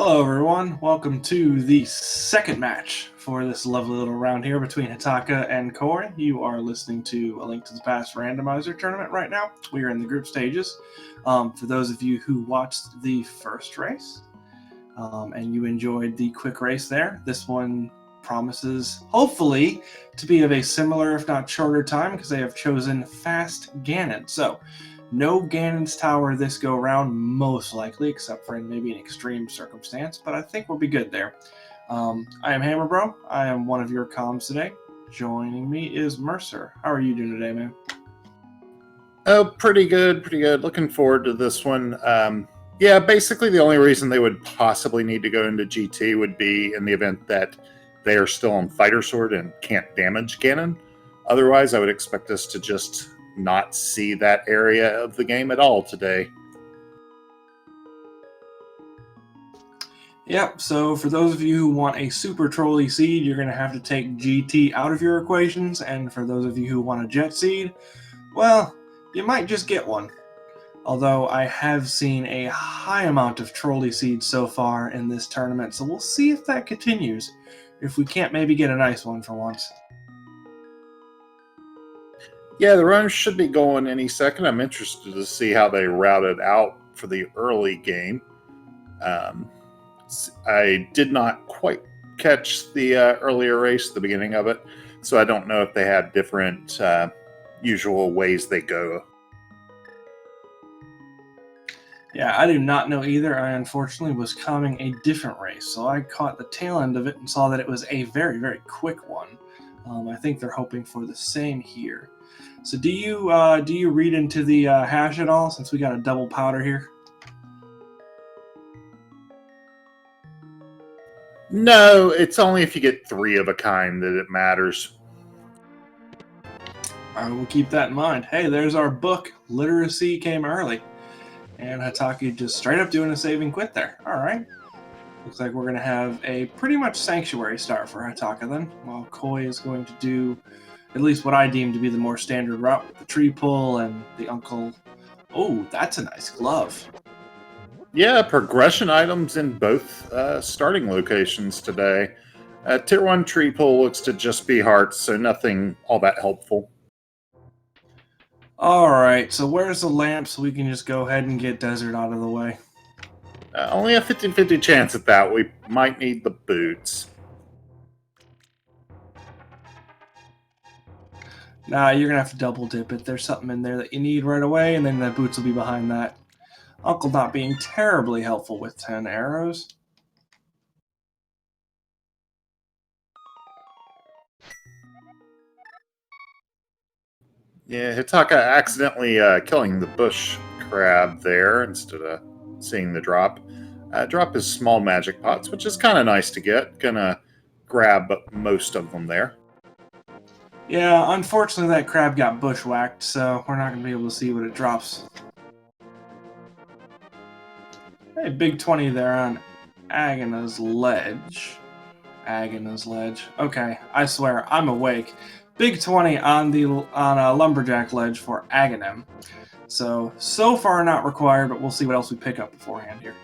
Hello, everyone. Welcome to the second match for this lovely little round here between Hitaka and Koi. You are listening to A Link to the Past Randomizer tournament right now. We are in the group stages. For those of you who watched the first race and you enjoyed the quick race there, this one promises, hopefully, to be of a similar, if not shorter time, because they have chosen Fast Ganon. So, no Ganon's Tower this go round, most likely, except for in maybe an extreme circumstance, but I think we'll be good there. I am Hammer Bro. I am one of your comms today. Joining me is Mercer. How are you doing today, man? Oh, pretty good, pretty good. Looking forward to this one. Yeah, basically the only reason they would possibly need to go into GT would be in the event that they are still on Fighter Sword and can't damage Ganon. Otherwise, I would expect us to just not see that area of the game at all today. Yep, so for those of you who want a super trolley seed, you're going to have to take GT out of your equations, and for those of you who want a jet seed, well, you might just get one. Although I have seen a high amount of trolley seeds so far in this tournament, so we'll see if that continues. If we can't maybe get a nice one for once. Yeah, the runners should be going any second. I'm interested to see how they route it out for the early game. I did not quite catch the earlier race, the beginning of it, so I don't know if they had different usual ways they go. Yeah, I do not know either. I unfortunately was coming a different race, so I caught the tail end of it and saw that it was a very, very quick one. I think they're hoping for the same here. So do you read into the hash at all, since we got a double powder here? No, it's only if you get 3 of a kind that it matters. I will keep that in mind. Hey, there's our book. Literacy came early. And Hitaka just straight up doing a saving quit there. All right. Looks like we're going to have a pretty much sanctuary start for Hitaka then, while Koi is going to do at least what I deem to be the more standard route with the tree pull and the uncle. Oh, that's a nice glove. Yeah, progression items in both starting locations today. Tier 1 tree pull looks to just be hearts, so nothing all that helpful. All right, so where's the lamp so we can just go ahead and get Desert out of the way? Only a 50-50 chance at that. We might need the boots. Nah, you're going to have to double dip it. There's something in there that you need right away, and then the boots will be behind that. Uncle not being terribly helpful with 10 arrows. Yeah, Hitaka accidentally killing the bush crab there instead of seeing the drop. Drop is small magic pots, which is kind of nice to get. Gonna grab most of them there. Yeah, unfortunately that crab got bushwhacked, so we're not going to be able to see what it drops. Hey, big 20 there on Agana's Ledge. Agana's Ledge. Okay, I swear, I'm awake. Big 20 on a Lumberjack Ledge for Aghanim. So far not required, but we'll see what else we pick up beforehand here.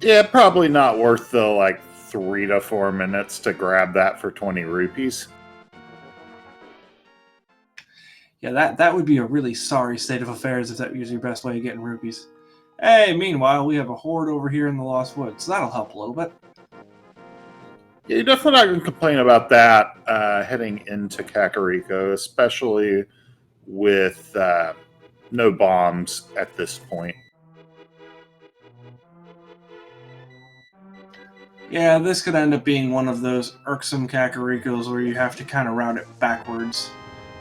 Yeah, probably not worth the 3 to 4 minutes to grab that for 20 rupees. Yeah, that would be a really sorry state of affairs if that was your best way of getting rupees. Hey, meanwhile, we have a horde over here in the Lost Woods, so that'll help a little bit. Yeah, you're definitely not going to complain about that heading into Kakariko, especially with no bombs at this point. Yeah, this could end up being one of those irksome Kakarikos where you have to kind of route it backwards.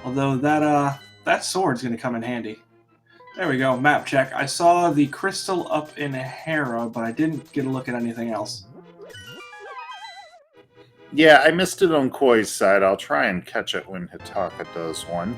Although that sword's going to come in handy. There we go, map check. I saw the crystal up in Hera, but I didn't get a look at anything else. Yeah, I missed it on Koi's side. I'll try and catch it when Hitaka does one.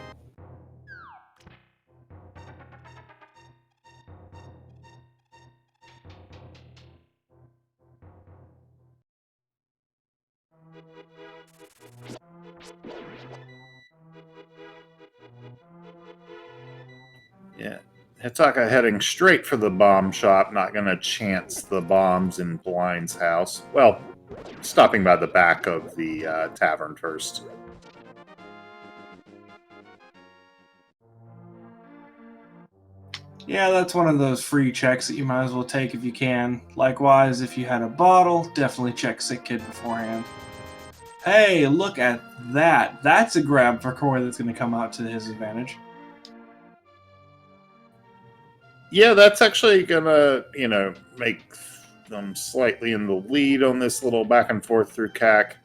Yeah, Hitaka heading straight for the bomb shop, not going to chance the bombs in Blind's house. Well, stopping by the back of the tavern first. Yeah, that's one of those free checks that you might as well take if you can. Likewise, if you had a bottle, definitely check Sick Kid beforehand. Hey, look at that. That's a grab for Corey that's going to come out to his advantage. Yeah, that's actually going to, make them slightly in the lead on this little back and forth through CAC.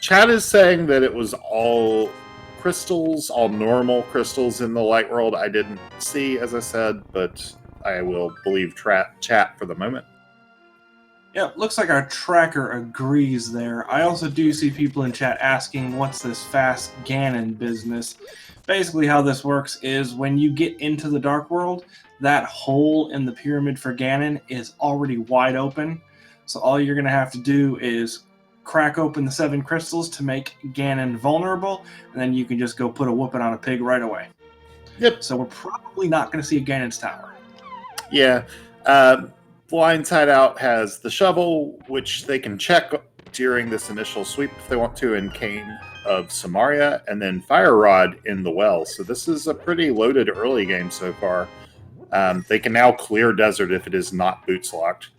Chad is saying that it was all crystals, all normal crystals in the light world. I didn't see, as I said, but I will believe chat for the moment. Yep, looks like our tracker agrees there. I also do see people in chat asking, what's this fast Ganon business? Basically how this works is when you get into the Dark World, that hole in the pyramid for Ganon is already wide open. So all you're going to have to do is crack open the 7 crystals to make Ganon vulnerable, and then you can just go put a whooping on a pig right away. Yep. So we're probably not going to see a Ganon's Tower. Yeah. Blind's Hideout has the shovel, which they can check during this initial sweep if they want to, and Cane of Samaria, and then Fire Rod in the well. So this is a pretty loaded early game so far. They can now clear desert if it is not boots locked.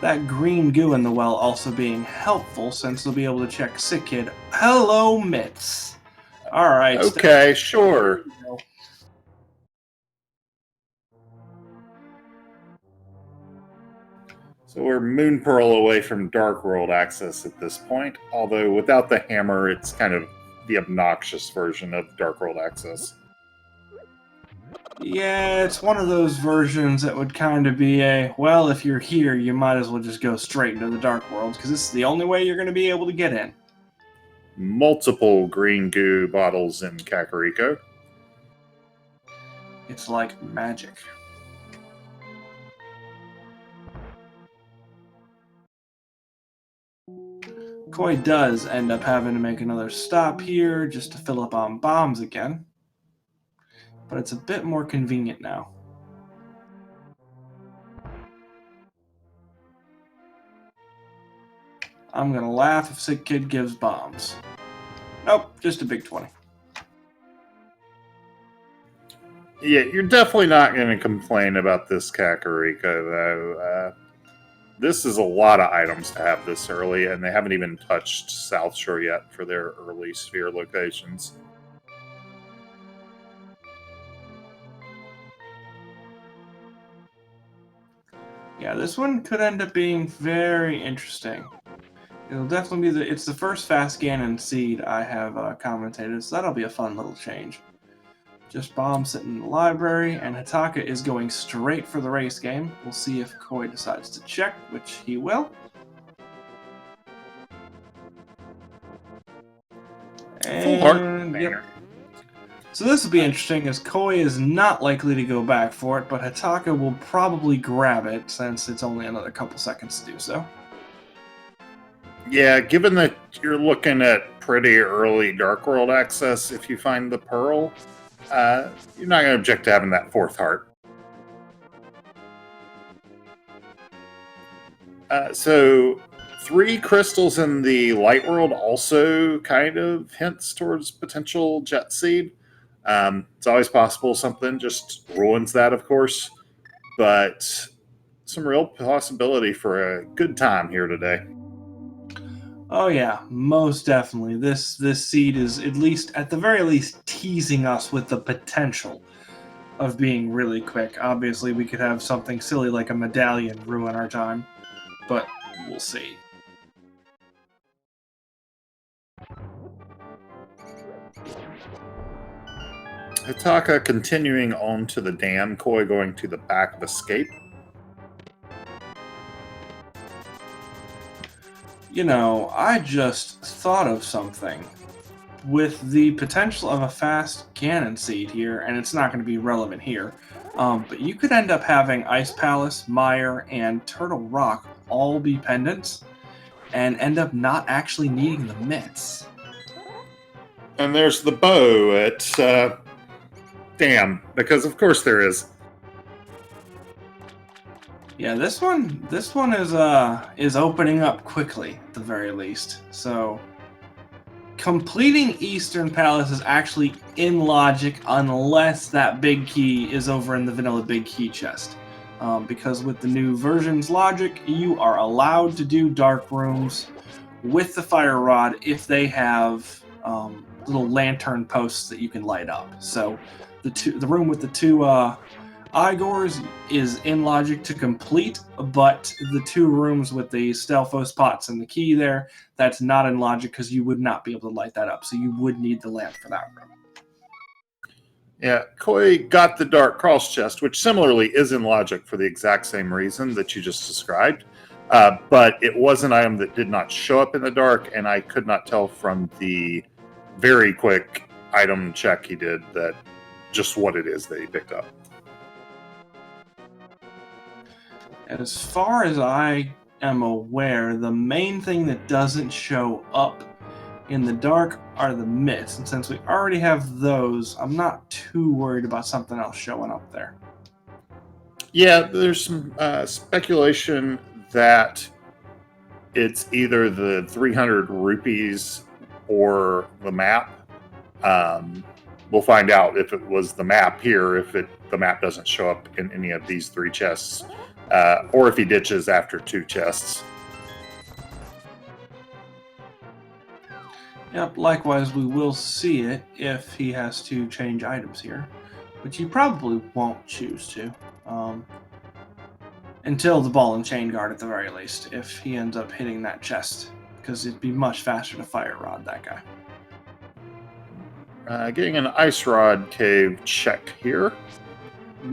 That green goo in the well also being helpful since they'll be able to check Sick Kid. Hello, Mitts. All right. Okay, sure. So we're Moon Pearl away from Dark World access at this point, although without the hammer, it's kind of the obnoxious version of Dark World access. Yeah, it's one of those versions that would kind of be well, if you're here, you might as well just go straight into the Dark World, because this is the only way you're going to be able to get in. Multiple green goo bottles in Kakariko. It's like magic. Koi does end up having to make another stop here just to fill up on bombs again. But it's a bit more convenient now. I'm going to laugh if Sick Kid gives bombs. Nope, just a big 20. Yeah, you're definitely not going to complain about this Kakariko, though. This is a lot of items to have this early, and they haven't even touched South Shore yet for their early sphere locations. Yeah, this one could end up being very interesting. It'll definitely be it's the first fast Ganon seed I have commentated, so that'll be a fun little change. Just bomb sitting in the library, and Hitaka is going straight for the race game. We'll see if Koi decides to check, which he will. Full heart. Yep. So this will be interesting, as Koi is not likely to go back for it, but Hitaka will probably grab it, since it's only another couple seconds to do so. Yeah, given that you're looking at pretty early Dark World access, if you find the Pearl, you're not going to object to having that 4th heart. So 3 crystals in the light world also kind of hints towards potential jet seed. It's always possible something just ruins that, of course, but some real possibility for a good time here today. Oh yeah, most definitely. This seed is at the very least teasing us with the potential of being really quick. Obviously, we could have something silly like a medallion ruin our time, but we'll see. Hitaka continuing on to the dam, Koi going to the back of escape. You know, I just thought of something. With the potential of a fast Ganon seed here, and it's not going to be relevant here, but you could end up having Ice Palace, Mire, and Turtle Rock all be pendants, and end up not actually needing the mitts. And there's the bow at damn, because of course there is. Yeah, this one is opening up quickly at the very least. So completing Eastern Palace is actually in logic unless that big key is over in the vanilla big key chest. Because with the new version's logic, you are allowed to do dark rooms with the fire rod if they have little lantern posts that you can light up. So the room with the two Igors is in logic to complete, but the two rooms with the Stelphos pots and the key there, that's not in logic because you would not be able to light that up. So you would need the lamp for that room. Yeah, Koi got the dark cross chest, which similarly is in logic for the exact same reason that you just described. But it was an item that did not show up in the dark, and I could not tell from the very quick item check he did that just what it is that he picked up. As far as I am aware, the main thing that doesn't show up in the dark are the myths, and since we already have those, I'm not too worried about something else showing up there. Yeah, there's some speculation that it's either the 300 rupees or the map. We'll find out if it was the map here, if the map doesn't show up in any of these three chests, or if he ditches after two chests. Yep, likewise, we will see it if he has to change items here, which he probably won't choose to. Until the ball and chain guard at the very least, if he ends up hitting that chest, because it'd be much faster to fire rod that guy. Getting an ice rod cave check here.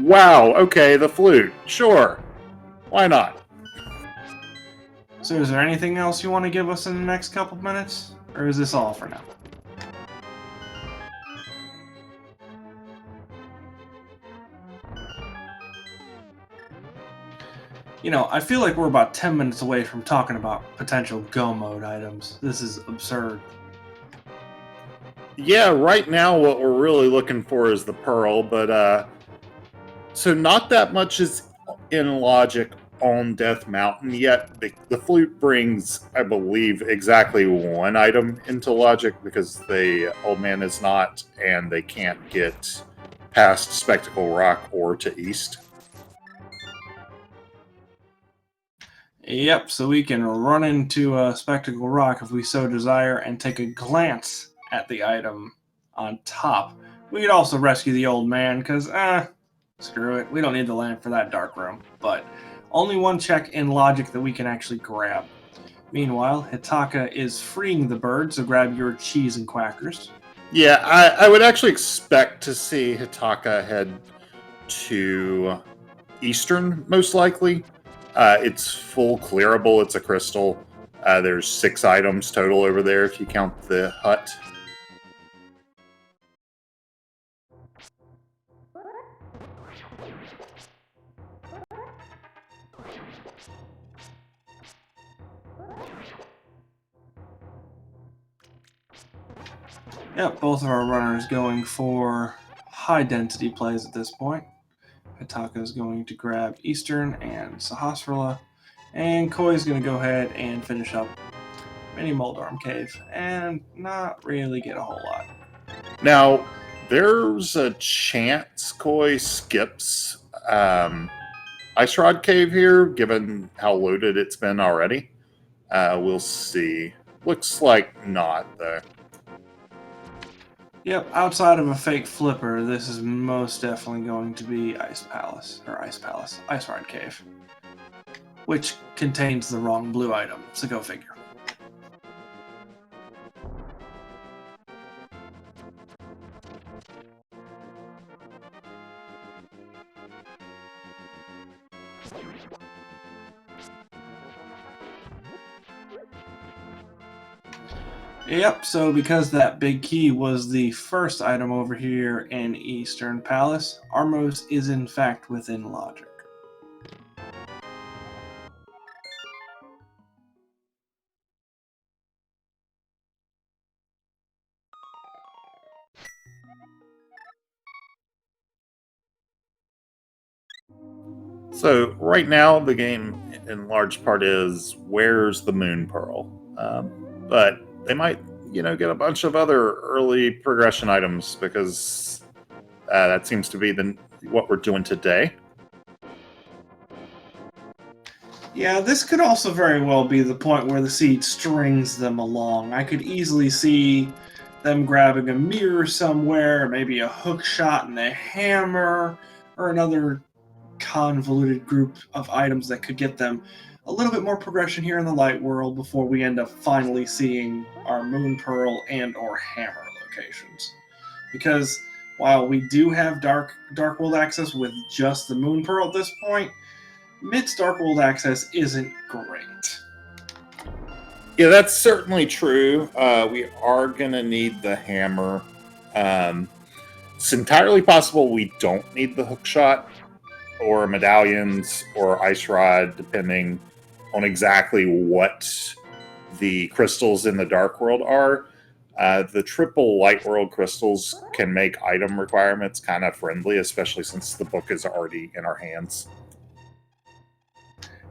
Wow, okay, the flute. Sure. Why not? So is there anything else you want to give us in the next couple minutes? Or is this all for now? You know, I feel like we're about 10 minutes away from talking about potential go mode items. This is absurd. Yeah, right now what we're really looking for is the pearl, but so not that much is in logic on Death Mountain yet. The flute brings, I believe, exactly one item into logic because the old man is not, and they can't get past Spectacle Rock or to East. Yep, so we can run into Spectacle Rock if we so desire and take a glance at the item on top. We could also rescue the old man, because, screw it. We don't need the lamp for that dark room. But only one check in logic that we can actually grab. Meanwhile, Hitaka is freeing the bird, so grab your cheese and quackers. Yeah, I would actually expect to see Hitaka head to Eastern, most likely. It's full clearable. It's a crystal. There's 6 items total over there if you count the hut. Yep, both of our runners going for high density plays at this point. Hitaka is going to grab Eastern and Sahasrara, and Koi is going to go ahead and finish up Mini Moldorm Cave, and not really get a whole lot. Now, there's a chance Koi skips Ice Rod Cave here, given how loaded it's been already. We'll see. Looks like not, though. Yep, outside of a fake flipper, this is most definitely going to be Ice Rod Cave, which contains the wrong blue item, so go figure. Yep, so because that big key was the first item over here in Eastern Palace, Armos is in fact within logic. So right now, the game in large part is where's the Moon Pearl, but they might, get a bunch of other early progression items because that seems to be what we're doing today. Yeah, this could also very well be the point where the seed strings them along. I could easily see them grabbing a mirror somewhere, maybe a hook shot and a hammer, or another convoluted group of items that could get them a little bit more progression here in the light world before we end up finally seeing our Moon Pearl and or Hammer locations. Because while we do have dark world access with just the Moon Pearl at this point, Mid's dark world access isn't great. Yeah, that's certainly true. We are going to need the hammer. It's entirely possible we don't need the hook shot or medallions or ice rod, depending on exactly what the crystals in the dark world are. The triple light world crystals can make item requirements kind of friendly, especially since the book is already in our hands.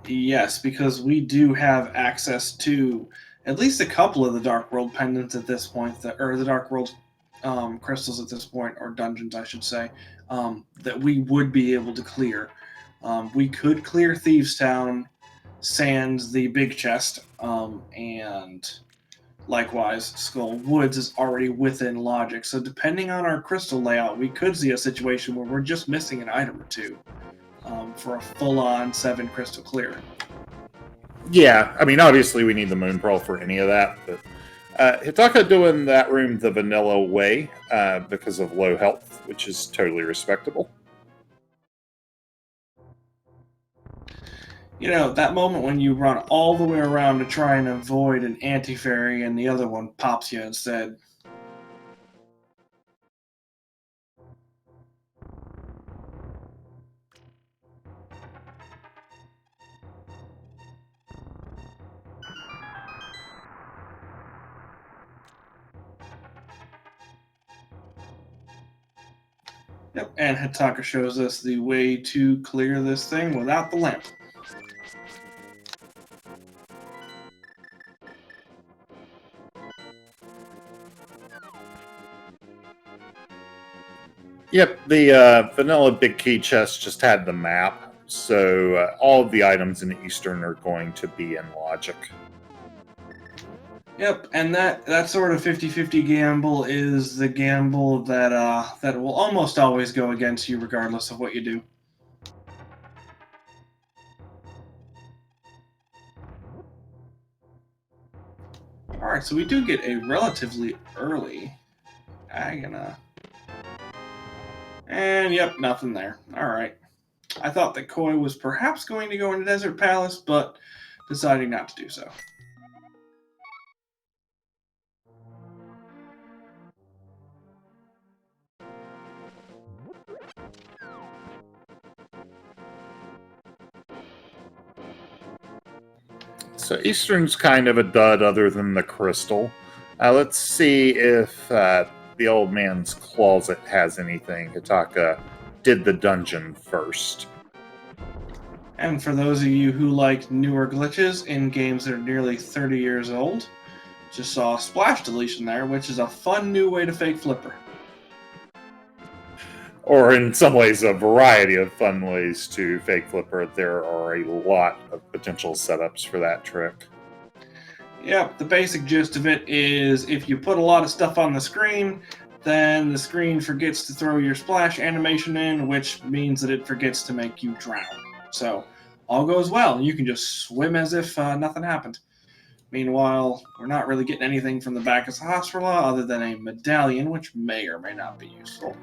Yes, because we do have access to at least a couple of the Dark World pendants at this point, or the Dark World crystals at this point, or dungeons, I should say, that we would be able to clear. We could clear Thieves Town, sans the big chest, and likewise, Skull Woods is already within logic. So depending on our crystal layout, we could see a situation where we're just missing an item or two. For a full-on 7 crystal clear. Yeah, I mean, obviously we need the Moon Pearl for any of that, but Hitaka doing that room the vanilla way because of low health, which is totally respectable. That moment when you run all the way around to try and avoid an anti-fairy and the other one pops you instead. Yep, and Hitaka shows us the way to clear this thing without the lamp. Yep, the vanilla big key chest just had the map, so all of the items in the Eastern are going to be in logic. Yep, and that sort of 50-50 gamble is the gamble that will almost always go against you regardless of what you do. Alright, so we do get a relatively early Agana. And yep, nothing there. Alright. I thought that Koi was perhaps going to go into Desert Palace, but deciding not to do so. So Eastern's kind of a dud other than the crystal. Let's see if the old man's closet has anything. Hitaka did the dungeon first. And for those of you who like newer glitches in games that are nearly 30 years old, just saw a splash deletion there, which is a fun new way to fake flipper. Or in some ways, a variety of fun ways to fake flipper. There are a lot of potential setups for that trick. Yep, the basic gist of it is if you put a lot of stuff on the screen, then the screen forgets to throw your splash animation in, which means that it forgets to make you drown. So all goes well, and you can just swim as if nothing happened. Meanwhile, we're not really getting anything from the back of the hospital other than a medallion, which may or may not be useful.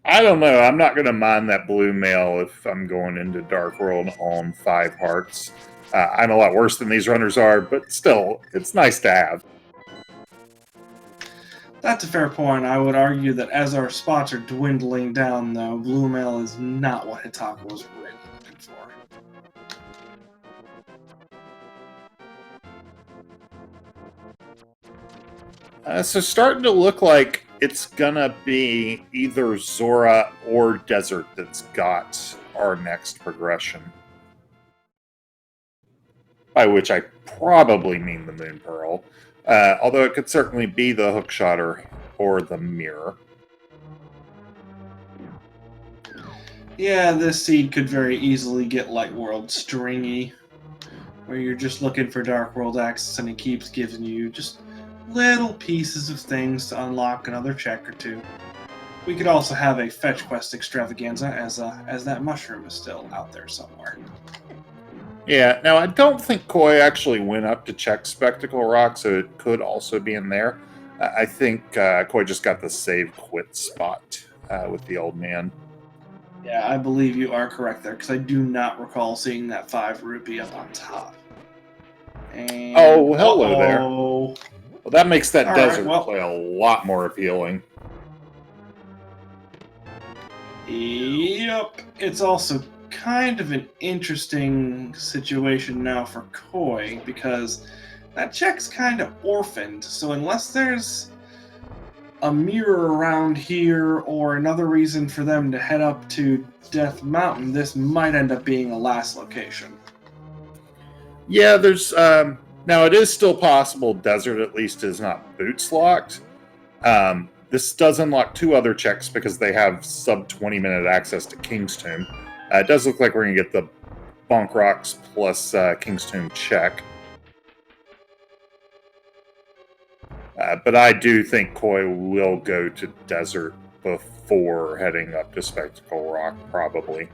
I don't know. I'm not going to mind that blue mail if I'm going into Dark World on 5 hearts. I'm a lot worse than these runners are, but still, it's nice to have. That's a fair point. I would argue that as our spots are dwindling down, though, blue mail is not what Hitaka was really looking for. So starting to look like it's gonna be either Zora or Desert that's got our next progression. By which I probably mean the Moon Pearl. Although it could certainly be the Hookshot or the Mire. Yeah, this seed could very easily get Light World stringy, where you're just looking for Dark World access and it keeps giving you just little pieces of things to unlock another check or two. We could also have a fetch quest extravaganza as that mushroom is still out there somewhere. Yeah, now I don't think Koi actually went up to check Spectacle Rock, so it could also be in there. I think Koi just got the save quit spot with the old man. Yeah, I believe you are correct there, because I do not recall seeing that 5 rupee up on top. And, oh, hello there. Well, that makes that all desert right, play a lot more appealing. Yep. It's also kind of an interesting situation now for Koi, because that check's kind of orphaned, so unless there's a mirror around here or another reason for them to head up to Death Mountain, this might end up being a last location. Yeah, there's now it is still possible Desert at least is not boots locked. This does unlock 2 other checks because they have sub 20-minute access to King's Tomb. It does look like we're going to get the Bonk Rocks plus King's Tomb check. But I do think Koi will go to Desert before heading up to Spectacle Rock, probably.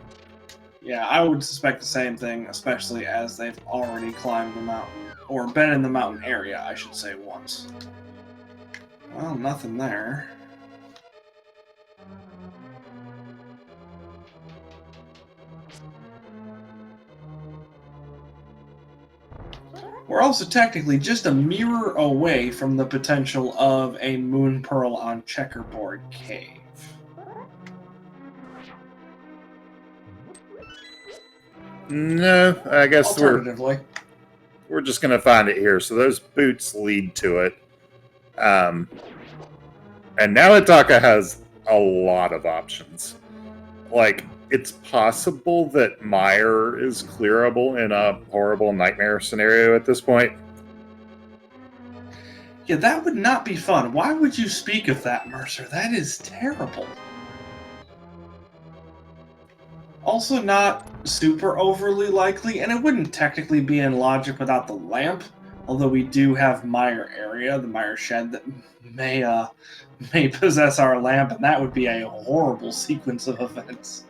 Yeah, I would suspect the same thing, especially as they've already climbed the mountain, or been in the mountain area, I should say, once. Well, nothing there. We're also technically just a mirror away from the potential of a Moon Pearl on Checkerboard Cave. No, I guess Alternatively, we're just going to find it here. So those boots lead to it. And now Hitaka has a lot of options. Like, it's possible that Mire is clearable in a horrible nightmare scenario at this point. yeah, that would not be fun. Why would you speak of that, Mercer? That is terrible. Also not super overly likely, and it wouldn't technically be in logic without the lamp, although we do have Mire area, the Mire shed, that may possess our lamp, and that would be a horrible sequence of events.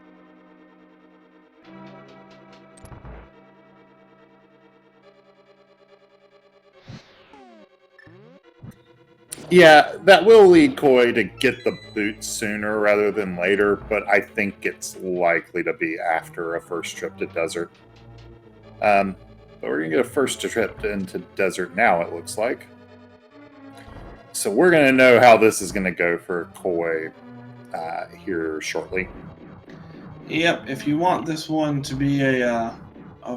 Yeah, that will lead Koi to get the boots sooner rather than later, but I think it's likely to be after a first trip to Desert. But we're going to get a first trip into Desert now, it looks like. So we're going to know how this is going to go for Koi here shortly. Yep, if you want this one to be a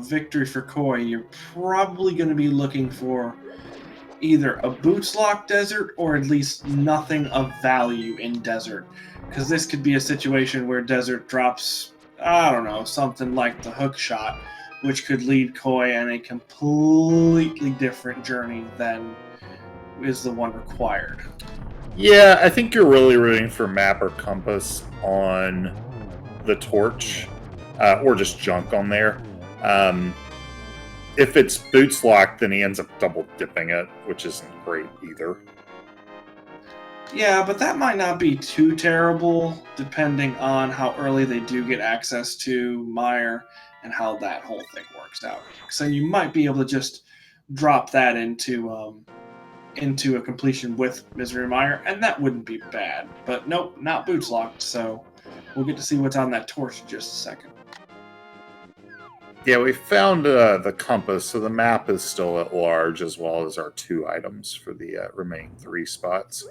victory for Koi, you're probably going to be looking for either a boots lock Desert or at least nothing of value in Desert, because this could be a situation where Desert drops, I don't know, something like the hook shot, which could lead Koi on a completely different journey than is the one required. Yeah, I think you're really rooting for map or compass on the torch, or just junk on there. If it's boots locked, then he ends up double dipping it, which isn't great either. Yeah, but that might not be too terrible, depending on how early they do get access to Mire and how that whole thing works out. So you might be able to just drop that into a completion with Misery Mire, and that wouldn't be bad. But nope, not boots locked, so we'll get to see what's on that torch in just a second. Yeah, we found the compass, so the map is still at large, as well as our 2 items for the remaining 3 spots.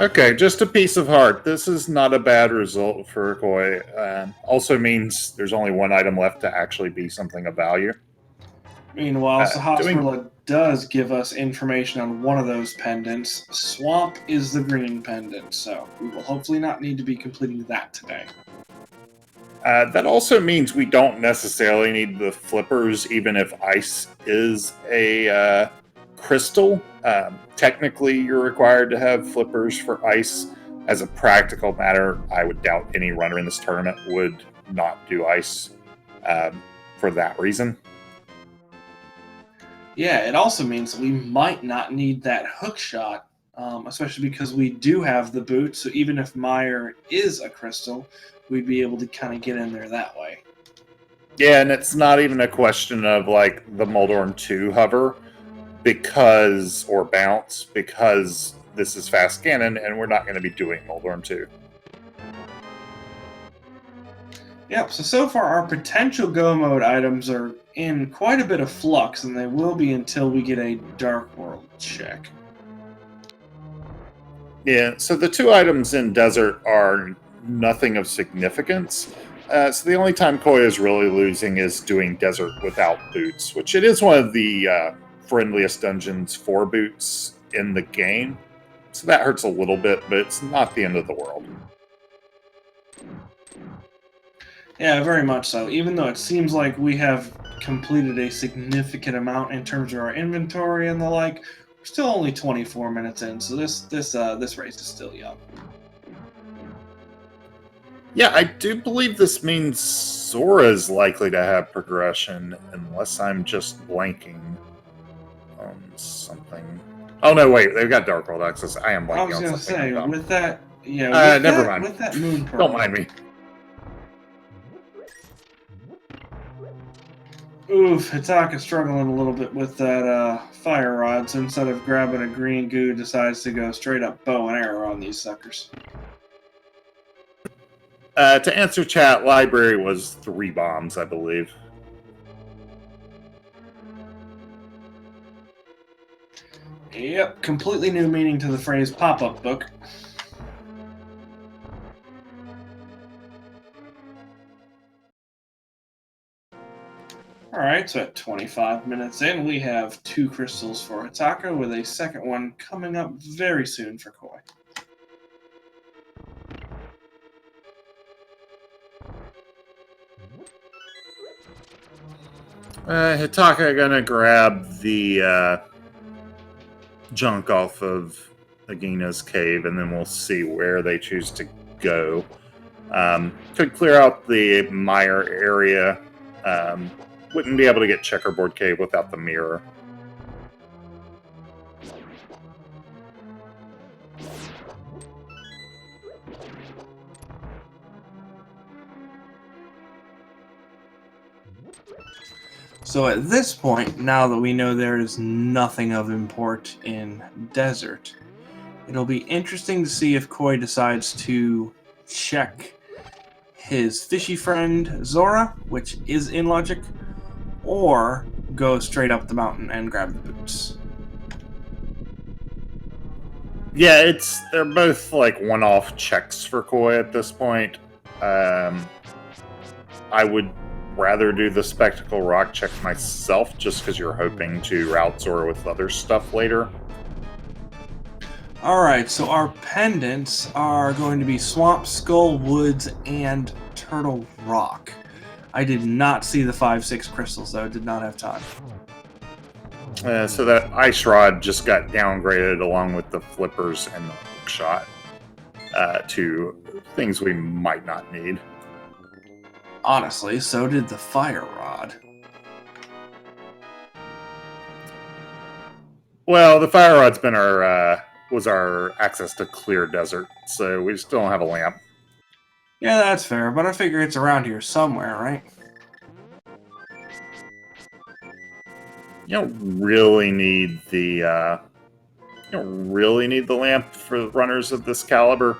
Okay, just a piece of heart. This is not a bad result for Koi. Also means there's only 1 item left to actually be something of value. Meanwhile, Sahasrara does give us information on one of those pendants. Swamp is the green pendant, so we will hopefully not need to be completing that today. That also means we don't necessarily need the flippers, even if ice is a crystal. Technically, you're required to have flippers for ice. As a practical matter, I would doubt any runner in this tournament would not do ice for that reason. Yeah, it also means that we might not need that hook shot, especially because we do have the boot, so even if Mire is a crystal, we'd be able to kind of get in there that way. Yeah, and it's not even a question of like the Moldorm 2 hover or bounce, because this is fast Ganon and we're not going to be doing Moldorm 2. Yep, so far our potential go mode items are in quite a bit of flux, and they will be until we get a Dark World check. Yeah, so the 2 items in Desert are nothing of significance. So the only time Koi is really losing is doing Desert without boots, which it is one of the friendliest dungeons for boots in the game. So that hurts a little bit, but it's not the end of the world. Yeah, very much so. Even though it seems like we have completed a significant amount in terms of our inventory and the like, we're still only 24 minutes in, so this race is still young. Yeah, I do believe this means Zora's likely to have progression, unless I'm just blanking on something. Oh no, wait, they've got Dark World access. I am blanking on something. With that, yeah, never mind. With that moon pearl. Don't mind me. Oof, Hitaka struggling a little bit with that fire rod, so instead of grabbing a green goo, decides to go straight up bow and arrow on these suckers. To answer chat, library was 3 bombs, I believe. Yep, completely new meaning to the phrase pop-up book. Alright, so at 25 minutes in, we have 2 crystals for Hitaka, with a second one coming up very soon for Koi. Hitaka gonna grab the junk off of Agina's cave, and then we'll see where they choose to go. Could clear out the Mire area. Wouldn't be able to get Checkerboard Cave without the mirror. So at this point, now that we know there is nothing of import in Desert, it'll be interesting to see if Koi decides to check his fishy friend Zora, which is in logic, or go straight up the mountain and grab the boots. Yeah, they're both like one-off checks for Koi at this point. I would rather do the Spectacle Rock check myself, just because you're hoping to route Zora with other stuff later. Alright, so our pendants are going to be Swamp, Skull, Woods, and Turtle Rock. I did not see the 5-6 crystals, though. Did not have time. So that Ice Rod just got downgraded along with the Flippers and the Hook Shot to things we might not need. Honestly, so did the Fire Rod. Well, the Fire Rod's been was our access to clear desert, so we still don't have a lamp. Yeah, that's fair, but I figure it's around here somewhere, right? You don't really need the lamp for runners of this caliber.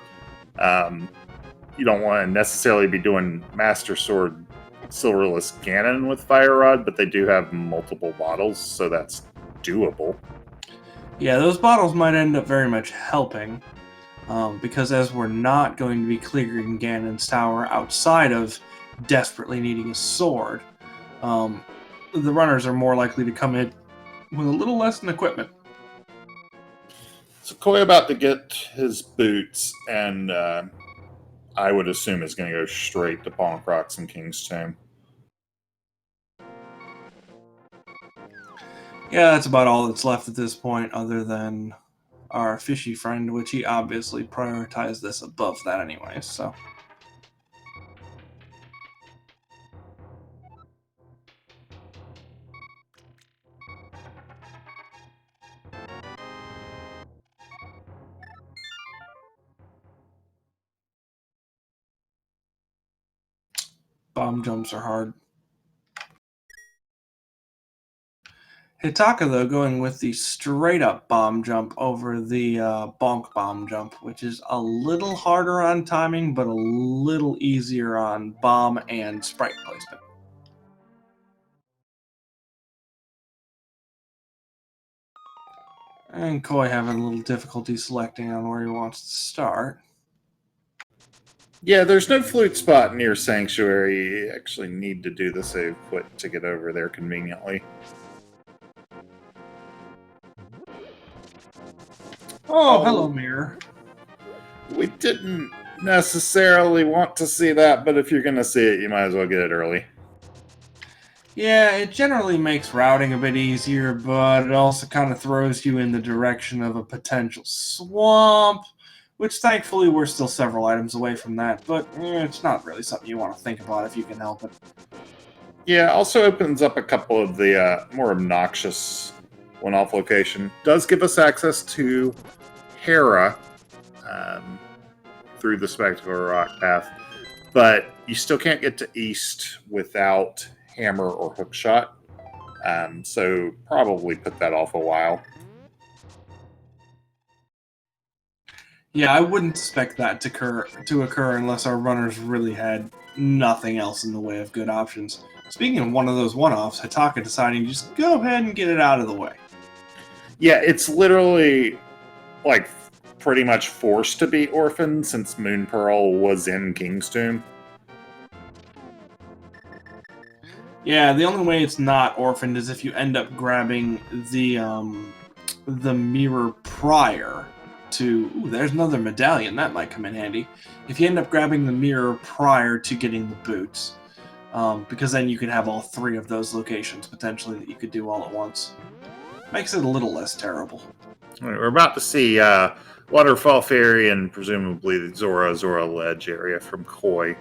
You don't want to necessarily be doing Master Sword Silverless Ganon with Fire Rod, but they do have multiple bottles, so that's doable. Yeah, those bottles might end up very much helping, because as we're not going to be clearing Ganon's tower outside of desperately needing a sword, the runners are more likely to come in with a little less than equipment. So Koi about to get his boots, and I would assume is going to go straight to Bonk Rocks and King's Tomb. Yeah, that's about all that's left at this point, other than our fishy friend, which he obviously prioritized this above that anyway, so. Bomb jumps are hard. Hitaka, though, going with the straight-up bomb jump over the bonk bomb jump, which is a little harder on timing, but a little easier on bomb and sprite placement. And Koi having a little difficulty selecting on where he wants to start. Yeah, there's no flute spot near Sanctuary. You actually need to do the save quit to get over there conveniently. Oh, hello, Mire. We didn't necessarily want to see that, but if you're going to see it, you might as well get it early. Yeah, it generally makes routing a bit easier, but it also kind of throws you in the direction of a potential swamp, which thankfully we're still several items away from that, but it's not really something you want to think about if you can help it. Yeah, also opens up a couple of the more obnoxious one-off location. Does give us access to Hera through the Spectacle Rock path, but you still can't get to East without Hammer or Hookshot, so probably put that off a while. Yeah, I wouldn't expect that to occur unless our runners really had nothing else in the way of good options. Speaking of one of those one-offs, Hitaka deciding to just go ahead and get it out of the way. Yeah, it's literally like pretty much forced to be orphaned since Moon Pearl was in King's Tomb. Yeah, the only way it's not orphaned is if you end up grabbing the mirror prior to... Ooh, there's another medallion. That might come in handy. If you end up grabbing the mirror prior to getting the boots, because then you could have all three of those locations potentially that you could do all at once. Makes it a little less terrible. We're about to see Waterfall Ferry and presumably the Zora Ledge area from Koi.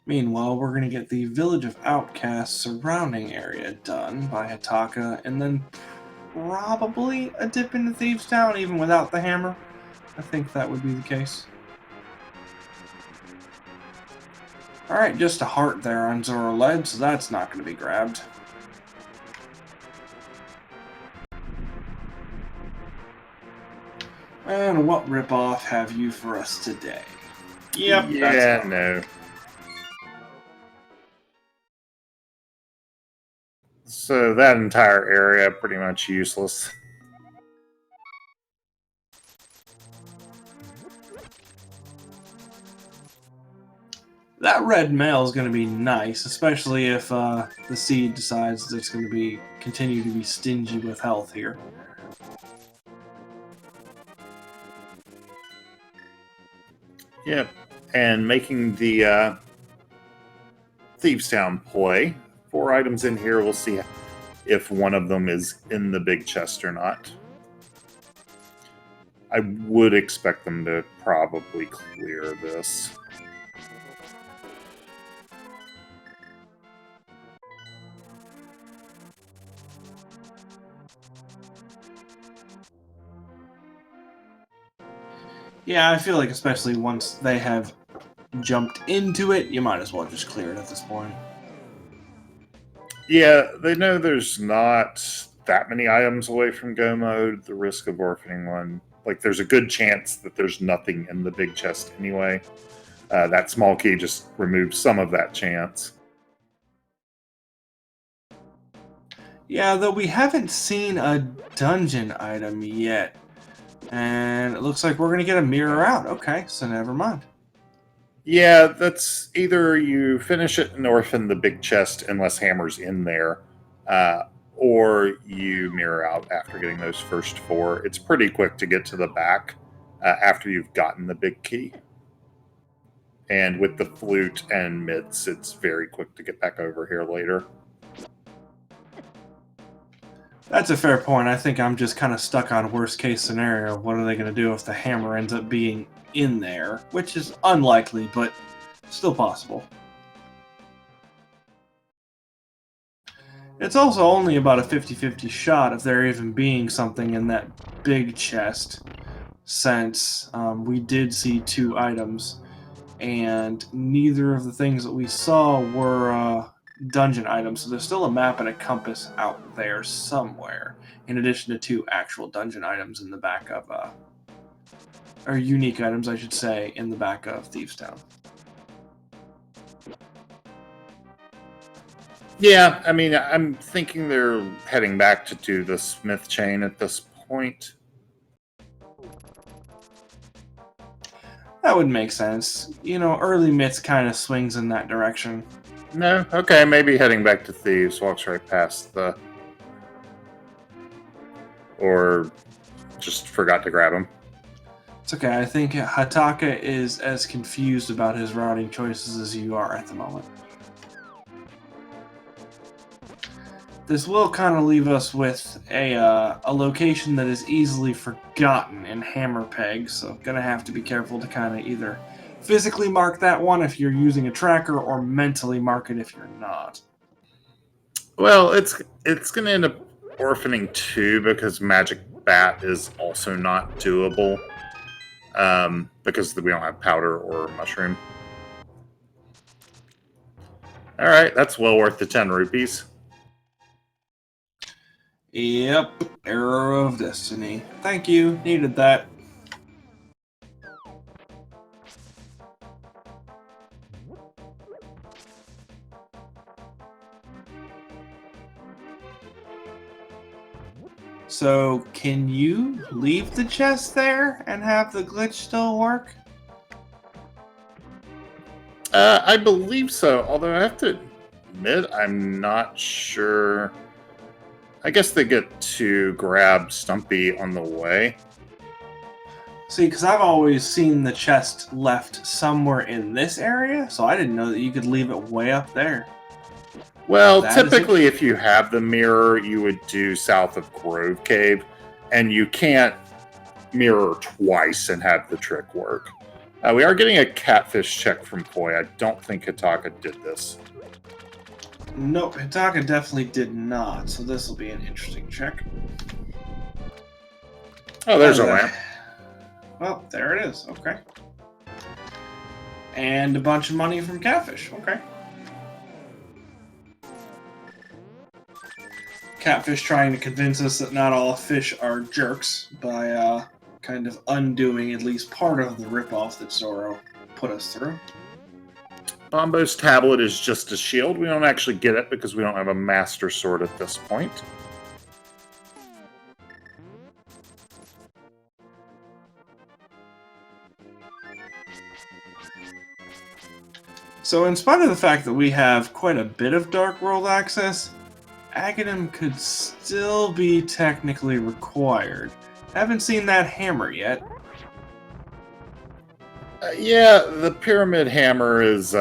Meanwhile, we're going to get the Village of Outcasts surrounding area done by Hitaka, and then probably a dip into Thieves Town even without the hammer. I think that would be the case. Alright, just a heart there on Zora Ledge, so that's not going to be grabbed. And what ripoff have you for us today? Yep, yeah, no. So that entire area pretty much useless. That red mail is going to be nice, especially if the seed decides that it's going to continue to be stingy with health here. Yep, and making the Thieves Town play. 4 items in here. We'll see if one of them is in the big chest or not. I would expect them to probably clear this. Yeah, I feel like especially once they have jumped into it, you might as well just clear it at this point. Yeah, they know there's not that many items away from Go Mode. The risk of orphaning one, like there's a good chance that there's nothing in the big chest anyway. That small key just removes some of that chance. Yeah, though we haven't seen a dungeon item yet. And it looks like we're going to get a mirror out. Okay, so never mind. Yeah, that's either you finish it and orphan the big chest unless Hammer's in there, or you mirror out after getting those first 4. It's pretty quick to get to the back after you've gotten the big key. And with the flute and mitts, it's very quick to get back over here later. That's a fair point. I think I'm just kind of stuck on worst case scenario. What are they going to do if the hammer ends up being in there? Which is unlikely, but still possible. It's also only about a 50-50 shot of there even being something in that big chest, since we did see 2 items, and neither of the things that we saw were dungeon items, so there's still a map and a compass out there somewhere, in addition to 2 actual dungeon items in the back of, or unique items, I should say, in the back of Thieves' Town. Yeah, I mean, I'm thinking they're heading back to do the Smith chain at this point. That would make sense. You know, early Mitts kind of swings in that direction. No? Okay, maybe heading back to Thieves, walks right past the... Or just forgot to grab him. It's okay, I think Hitaka is as confused about his routing choices as you are at the moment. This will kind of leave us with a location that is easily forgotten in Hammer Peg, so gonna have to be careful to kind of either physically mark that one if you're using a tracker, or mentally mark it if you're not. Well, it's going to end up orphaning 2 because Magic Bat is also not doable because we don't have powder or mushroom. All right, that's well worth the 10 rupees. Yep, Arrow of Destiny. Thank you, needed that. So, can you leave the chest there and have the glitch still work? I believe so, although I have to admit I'm not sure. I guess they get to grab Stumpy on the way. See, because I've always seen the chest left somewhere in this area, so I didn't know that you could leave it way up there. Well, typically if you have the mirror, you would do south of Grove Cave, and you can't mirror twice and have the trick work. We are getting a catfish check from Koi. I don't think Hitaka did this. Nope, Hitaka definitely did not, so this will be an interesting check. Oh, there's a lamp. Well, there it is, okay. And a bunch of money from Catfish, okay. Catfish trying to convince us that not all fish are jerks by kind of undoing at least part of the ripoff that Zoro put us through. Bombo's tablet is just a shield. We don't actually get it because we don't have a master sword at this point. So in spite of the fact that we have quite a bit of Dark World access, Aghanim could still be technically required. Haven't seen that hammer yet. Yeah, the Pyramid Hammer is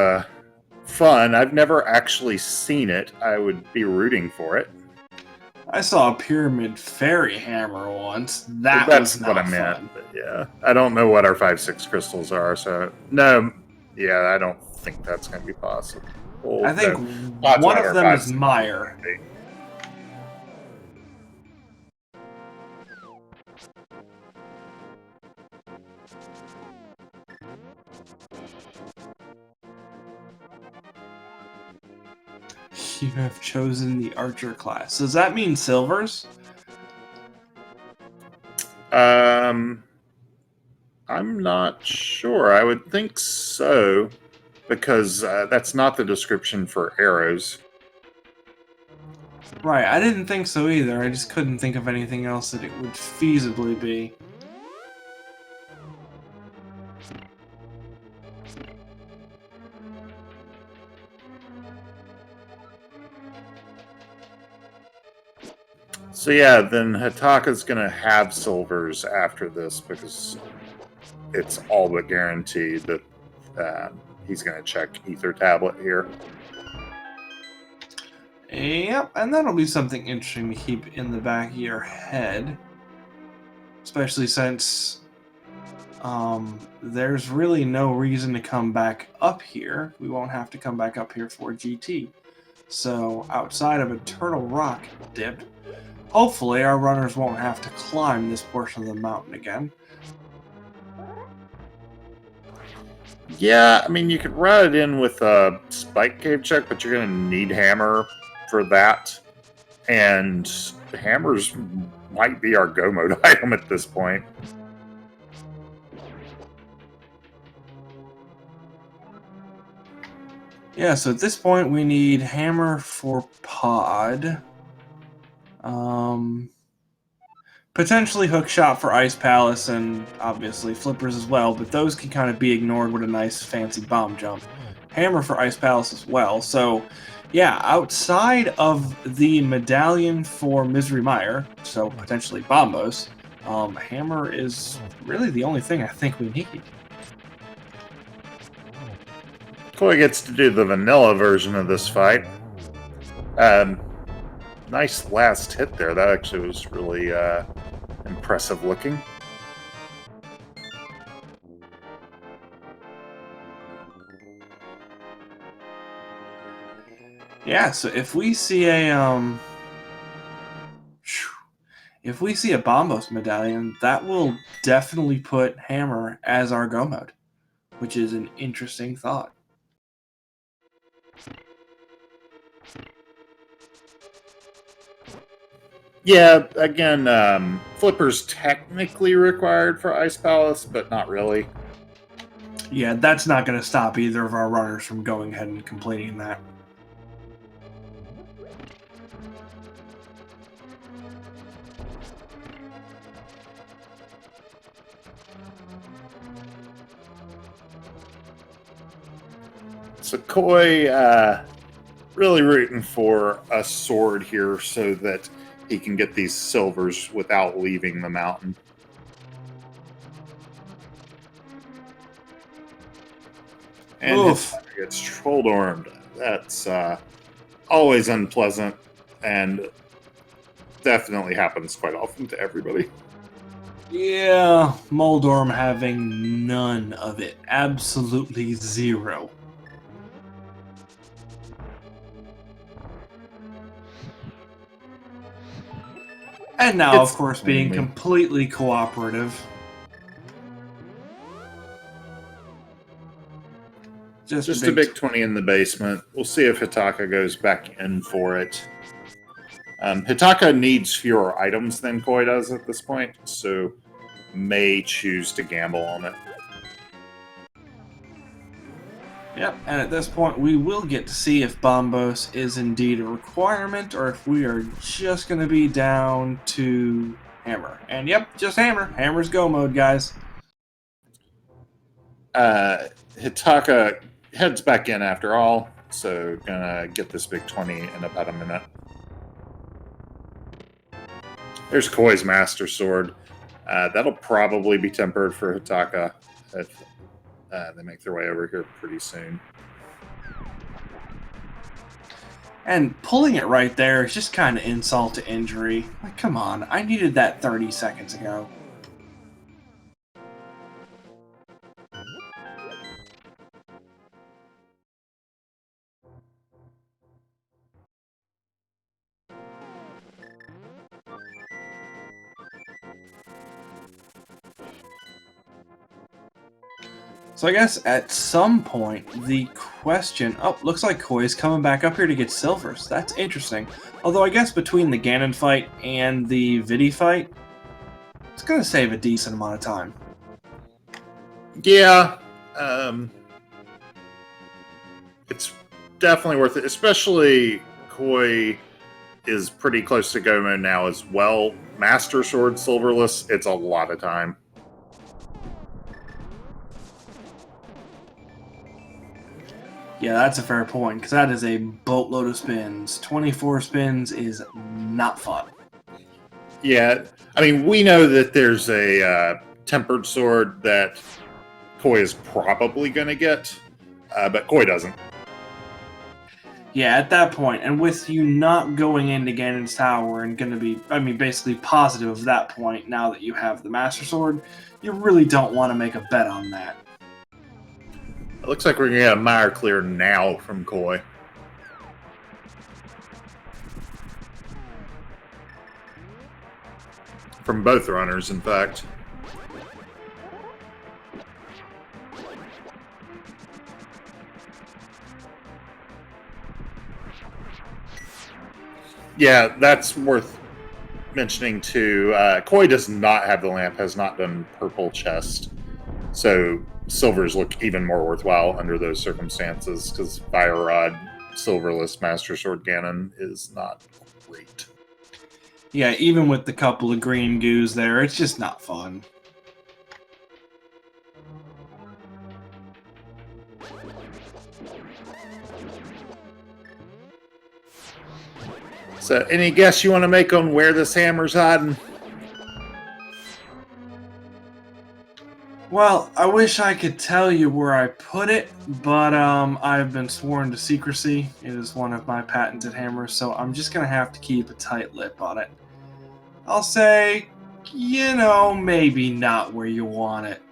fun. I've never actually seen it. I would be rooting for it. I saw a Pyramid Fairy Hammer once. That's what I meant. But yeah, I don't know what our 5-6 crystals are, so no. Yeah, I don't think that's going to be possible. I think one of them is Mire. You have chosen the Archer class. Does that mean silvers? I'm not sure. I would think so, because that's not the description for arrows. Right, I didn't think so either. I just couldn't think of anything else that it would feasibly be. So yeah, then Hitaka's gonna have silvers after this because it's all but guaranteed that he's gonna check Ether Tablet here. Yep, and that'll be something interesting to keep in the back of your head. Especially since there's really no reason to come back up here. We won't have to come back up here for GT. So outside of a Turtle Rock dip, hopefully our runners won't have to climb this portion of the mountain again. Yeah, I mean, you could run it in with a Spike Cave check, but you're going to need Hammer for that. And Hammers might be our Go Mode item at this point. Yeah, so at this point we need Hammer for Pod. Potentially Hook Shot for Ice Palace and obviously Flippers as well, but those can kind of be ignored with a nice fancy bomb jump. Hammer for Ice Palace as well. So yeah, outside of the medallion for Misery Mire, so potentially Bombos, Hammer is really the only thing I think we need. Koi gets to do the vanilla version of this fight. Nice last hit there. That actually was really impressive looking. Yeah, so if we see a Bombos medallion, that will definitely put Hammer as our go mode, which is an interesting thought. Yeah, again, Flipper's technically required for Ice Palace, but not really. Yeah, that's not going to stop either of our runners from going ahead and completing that. So Koi really rooting for a sword here so that he can get these silvers without leaving the mountain. And his gets troll dormed. That's always unpleasant and definitely happens quite often to everybody. Yeah, Moldorm having none of it. Absolutely zero. And now, of course, being completely cooperative. Just a big 20 in the basement. We'll see if Hitaka goes back in for it. Hitaka needs fewer items than Koi does at this point, so may choose to gamble on it. Yep, and at this point we will get to see if Bombos is indeed a requirement or if we are just going to be down to Hammer. And yep, just Hammer. Hammer's go mode, guys. Hitaka heads back in after all, so gonna get this big 20 in about a minute. There's Koi's Master Sword. That'll probably be tempered for Hitaka if they make their way over here pretty soon. And pulling it right there is just kind of insult to injury. Like, come on, I needed that 30 seconds ago. So I guess at some point the question... Oh, looks like Koi's coming back up here to get silvers. That's interesting. Although I guess between the Ganon fight and the Vidi fight, it's going to save a decent amount of time. Yeah. It's definitely worth it, especially Koi is pretty close to go mode now as well. Master Sword Silverless, it's a lot of time. Yeah, that's a fair point, because that is a boatload of spins. 24 spins is not fun. Yeah, I mean, we know that there's a tempered sword that Koi is probably going to get, but Koi doesn't. Yeah, at that point, and with you not going into Ganon's Tower and going to be, basically positive of that point now that you have the Master Sword, you really don't want to make a bet on that. It looks like we're going to get a Mire clear now from Koi. From both runners, in fact. Yeah, that's worth mentioning too. Koi does not have the lamp, has not done purple chest. So silvers look even more worthwhile under those circumstances, because Fire Rod, Silverless, Master Sword Ganon is not great. Yeah, even with the couple of green goos there, it's just not fun. So, any guess you want to make on where this hammer's hiding? Well, I wish I could tell you where I put it, but I've been sworn to secrecy. It is one of my patented hammers, so I'm just going to have to keep a tight lip on it. I'll say, maybe not where you want it.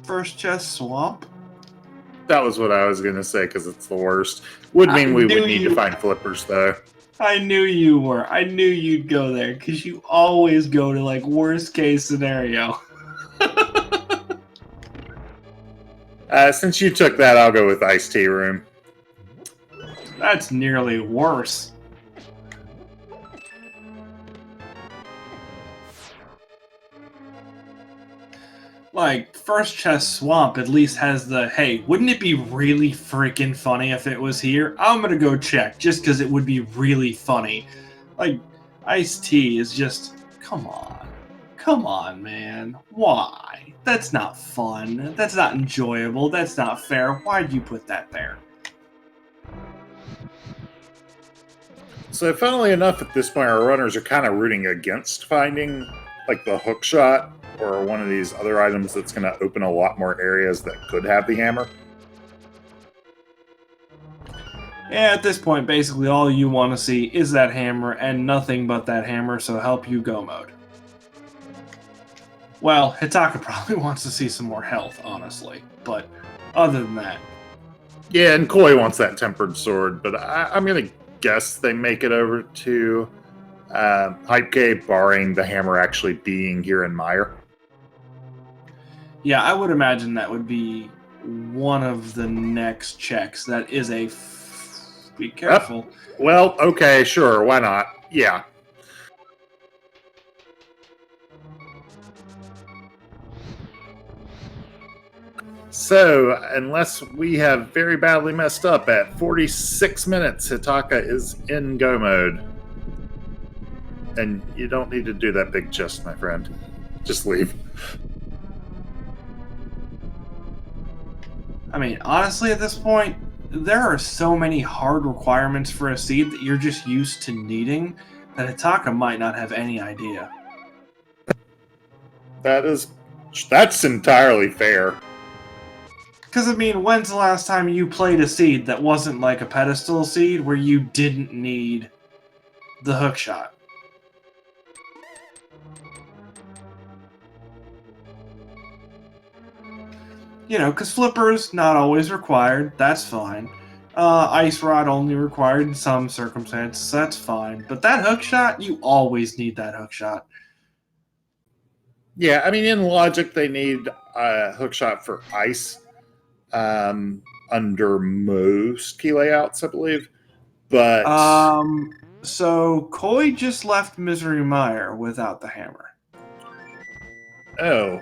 First chest swamp? That was what I was going to say, because it's the worst. Would mean we would need to find flippers, though. I knew you were. I knew you'd go there, because you always go to, worst case scenario. Since you took that, I'll go with Iced Tea Room. That's nearly worse. First chest swamp at least has the, hey, wouldn't it be really freaking funny if it was here? I'm gonna go check, just because it would be really funny. Iced tea is just, come on. Come on, man. Why? That's not fun. That's not enjoyable. That's not fair. Why'd you put that there? So, funnily enough, at this point, our runners are kind of rooting against finding, the hook shot or one of these other items that's going to open a lot more areas that could have the hammer. Yeah, at this point, basically all you want to see is that hammer and nothing but that hammer, so help you go mode. Well, Hitaka probably wants to see some more health, honestly, but other than that... Yeah, and Koi wants that tempered sword, but I'm going to guess they make it over to Hype K, barring the hammer actually being here in Mire. Yeah, I would imagine that would be one of the next checks. That is a... Be careful. Well, okay, sure, why not? Yeah. So, unless we have very badly messed up, at 46 minutes, Hitaka is in go mode. And you don't need to do that big chest, my friend. Just leave. Honestly, at this point, there are so many hard requirements for a seed that you're just used to needing that Hitaka might not have any idea. That's entirely fair. Because, when's the last time you played a seed that wasn't like a pedestal seed where you didn't need the hookshot? Because flippers, not always required, that's fine. Ice Rod only required in some circumstances, that's fine. But that hookshot, you always need that hookshot. Yeah, in logic, they need a hookshot for ice under most key layouts, I believe. But... So, Koi just left Misery Mire without the hammer. Oh,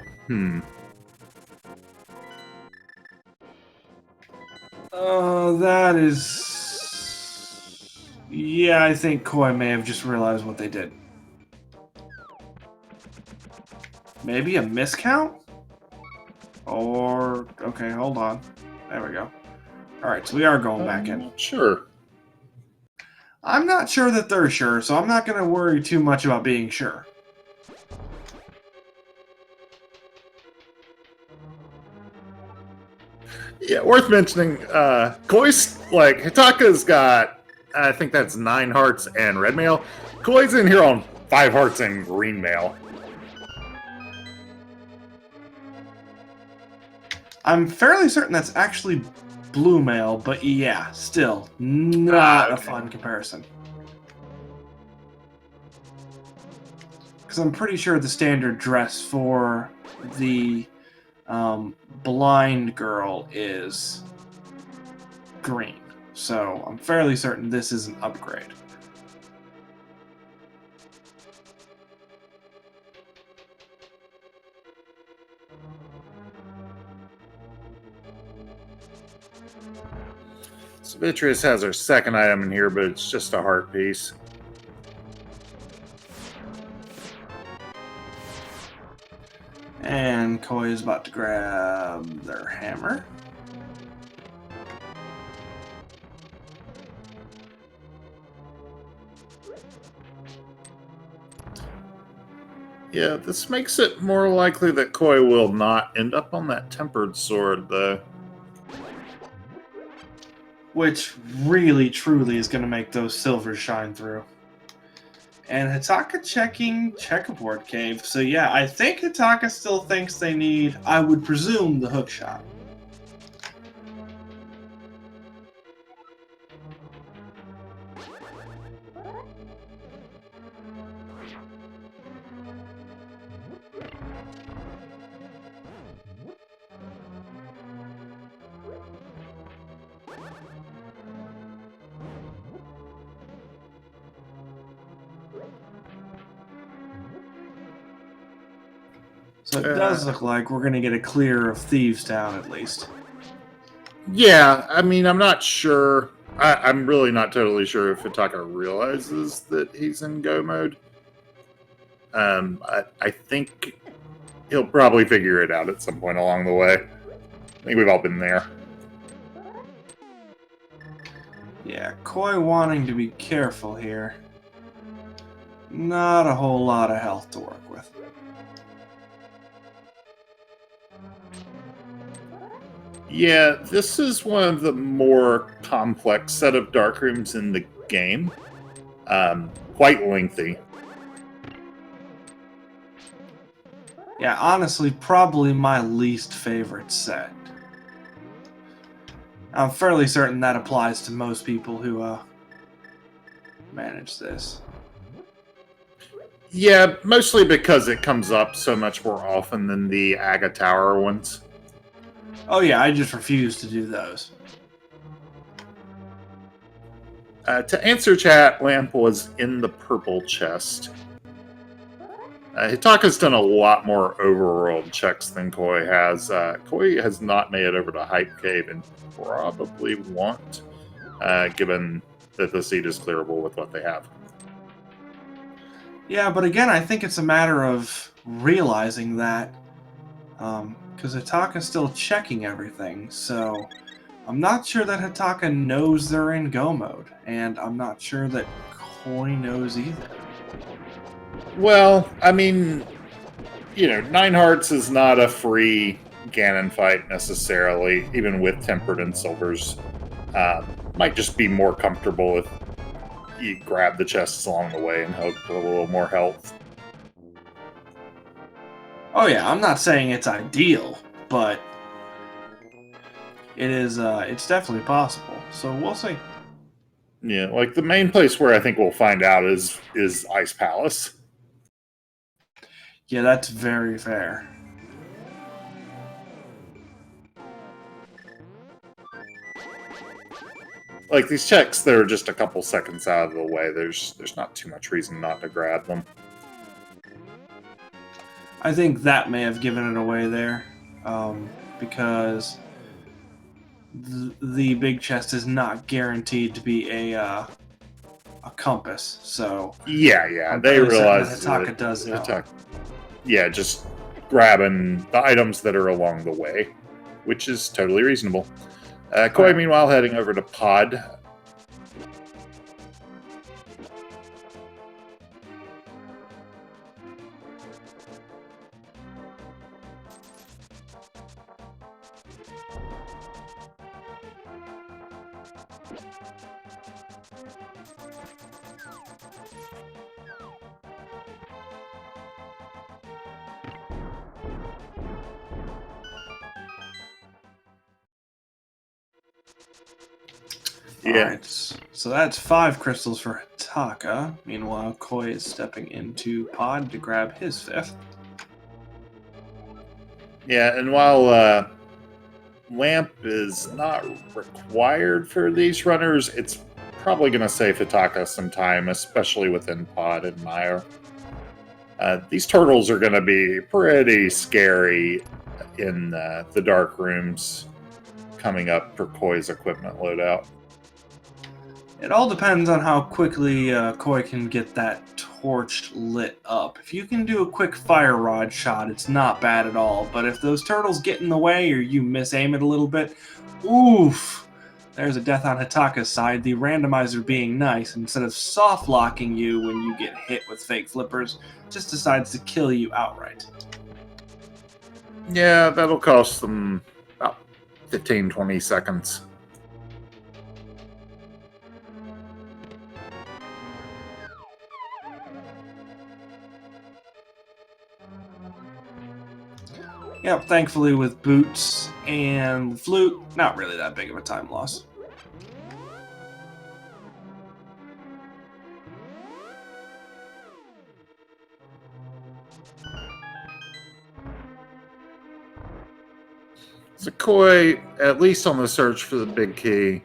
That is... Yeah, I think Koi may have just realized what they did. Maybe a miscount? Or... Okay, hold on. There we go. Alright, so we are going back in. Sure. I'm not sure that they're sure, so I'm not going to worry too much about being sure. Yeah, worth mentioning, Koi's, like, Hitaka's got, I think that's 9 hearts and red mail. Koi's in here on 5 hearts and green mail. I'm fairly certain that's actually blue mail, but yeah, still, not a fun comparison. Because I'm pretty sure the standard dress for the blind girl is green. So I'm fairly certain this is an upgrade. So Beatrice has her second item in here, but it's just a heart piece. And Koi is about to grab their hammer. Yeah, this makes it more likely that Koi will not end up on that tempered sword, though. Which really, truly is going to make those silvers shine through. And Hitaka checking checkerboard cave. So yeah, I think Hitaka still thinks they need, I would presume, the hook shot. So it does look like we're going to get a clear of Thieves Town at least. Yeah, I mean, I'm not sure. I'm really not totally sure if Hitaka realizes that he's in go mode. I think he'll probably figure it out at some point along the way. I think we've all been there. Yeah, Koi wanting to be careful here. Not a whole lot of health to work with. Yeah, this is one of the more complex set of dark rooms in the game. Quite lengthy. Yeah, honestly, probably my least favorite set. I'm fairly certain that applies to most people who manage this. Yeah, mostly because it comes up so much more often than the Aga Tower ones. Oh yeah, I just refuse to do those. To answer chat, Lamp was in the purple chest. Hitaka's done a lot more overworld checks than Koi has. Koi has not made it over to Hype Cave and probably won't, given that the seed is clearable with what they have. Yeah, but again, I think it's a matter of realizing that, because Hitaka's still checking everything, so I'm not sure that Hitaka knows they're in go mode, and I'm not sure that Koi knows either. Well, I mean, 9 hearts is not a free Ganon fight necessarily, even with tempered and silvers. Might just be more comfortable if you grab the chests along the way and hope for a little more health. Oh yeah, I'm not saying it's ideal, but it is. It's definitely possible. So we'll see. Yeah, like the main place where I think we'll find out is Ice Palace. Yeah, that's very fair. Like these checks, they're just a couple seconds out of the way. There's not too much reason not to grab them. I think that may have given it away there, because the big chest is not guaranteed to be a compass. So yeah, I'm they fairly certain realize that Hitaka that does know. just grabbing the items that are along the way, which is totally reasonable. Koi, Alright. meanwhile, heading over to Pod. Yeah. Alright, so that's 5 crystals for Hitaka. Meanwhile, Koi is stepping into Pod to grab his 5th. Yeah, and while Lamp is not required for these runners, it's probably going to save Hitaka some time, especially within Pod and Mire. These turtles are going to be pretty scary in the dark rooms coming up for Koi's equipment loadout. It all depends on how quickly Koi can get that torch lit up. If you can do a quick fire rod shot, it's not bad at all. But if those turtles get in the way or you misaim it a little bit, oof! There's a death on Hitaka's side, the randomizer being nice, instead of soft locking you when you get hit with fake flippers, just decides to kill you outright. Yeah, that'll cost them about 15-20 seconds. Yep, thankfully with boots and the flute, not really that big of a time loss. So Koi, at least on the search for the big key,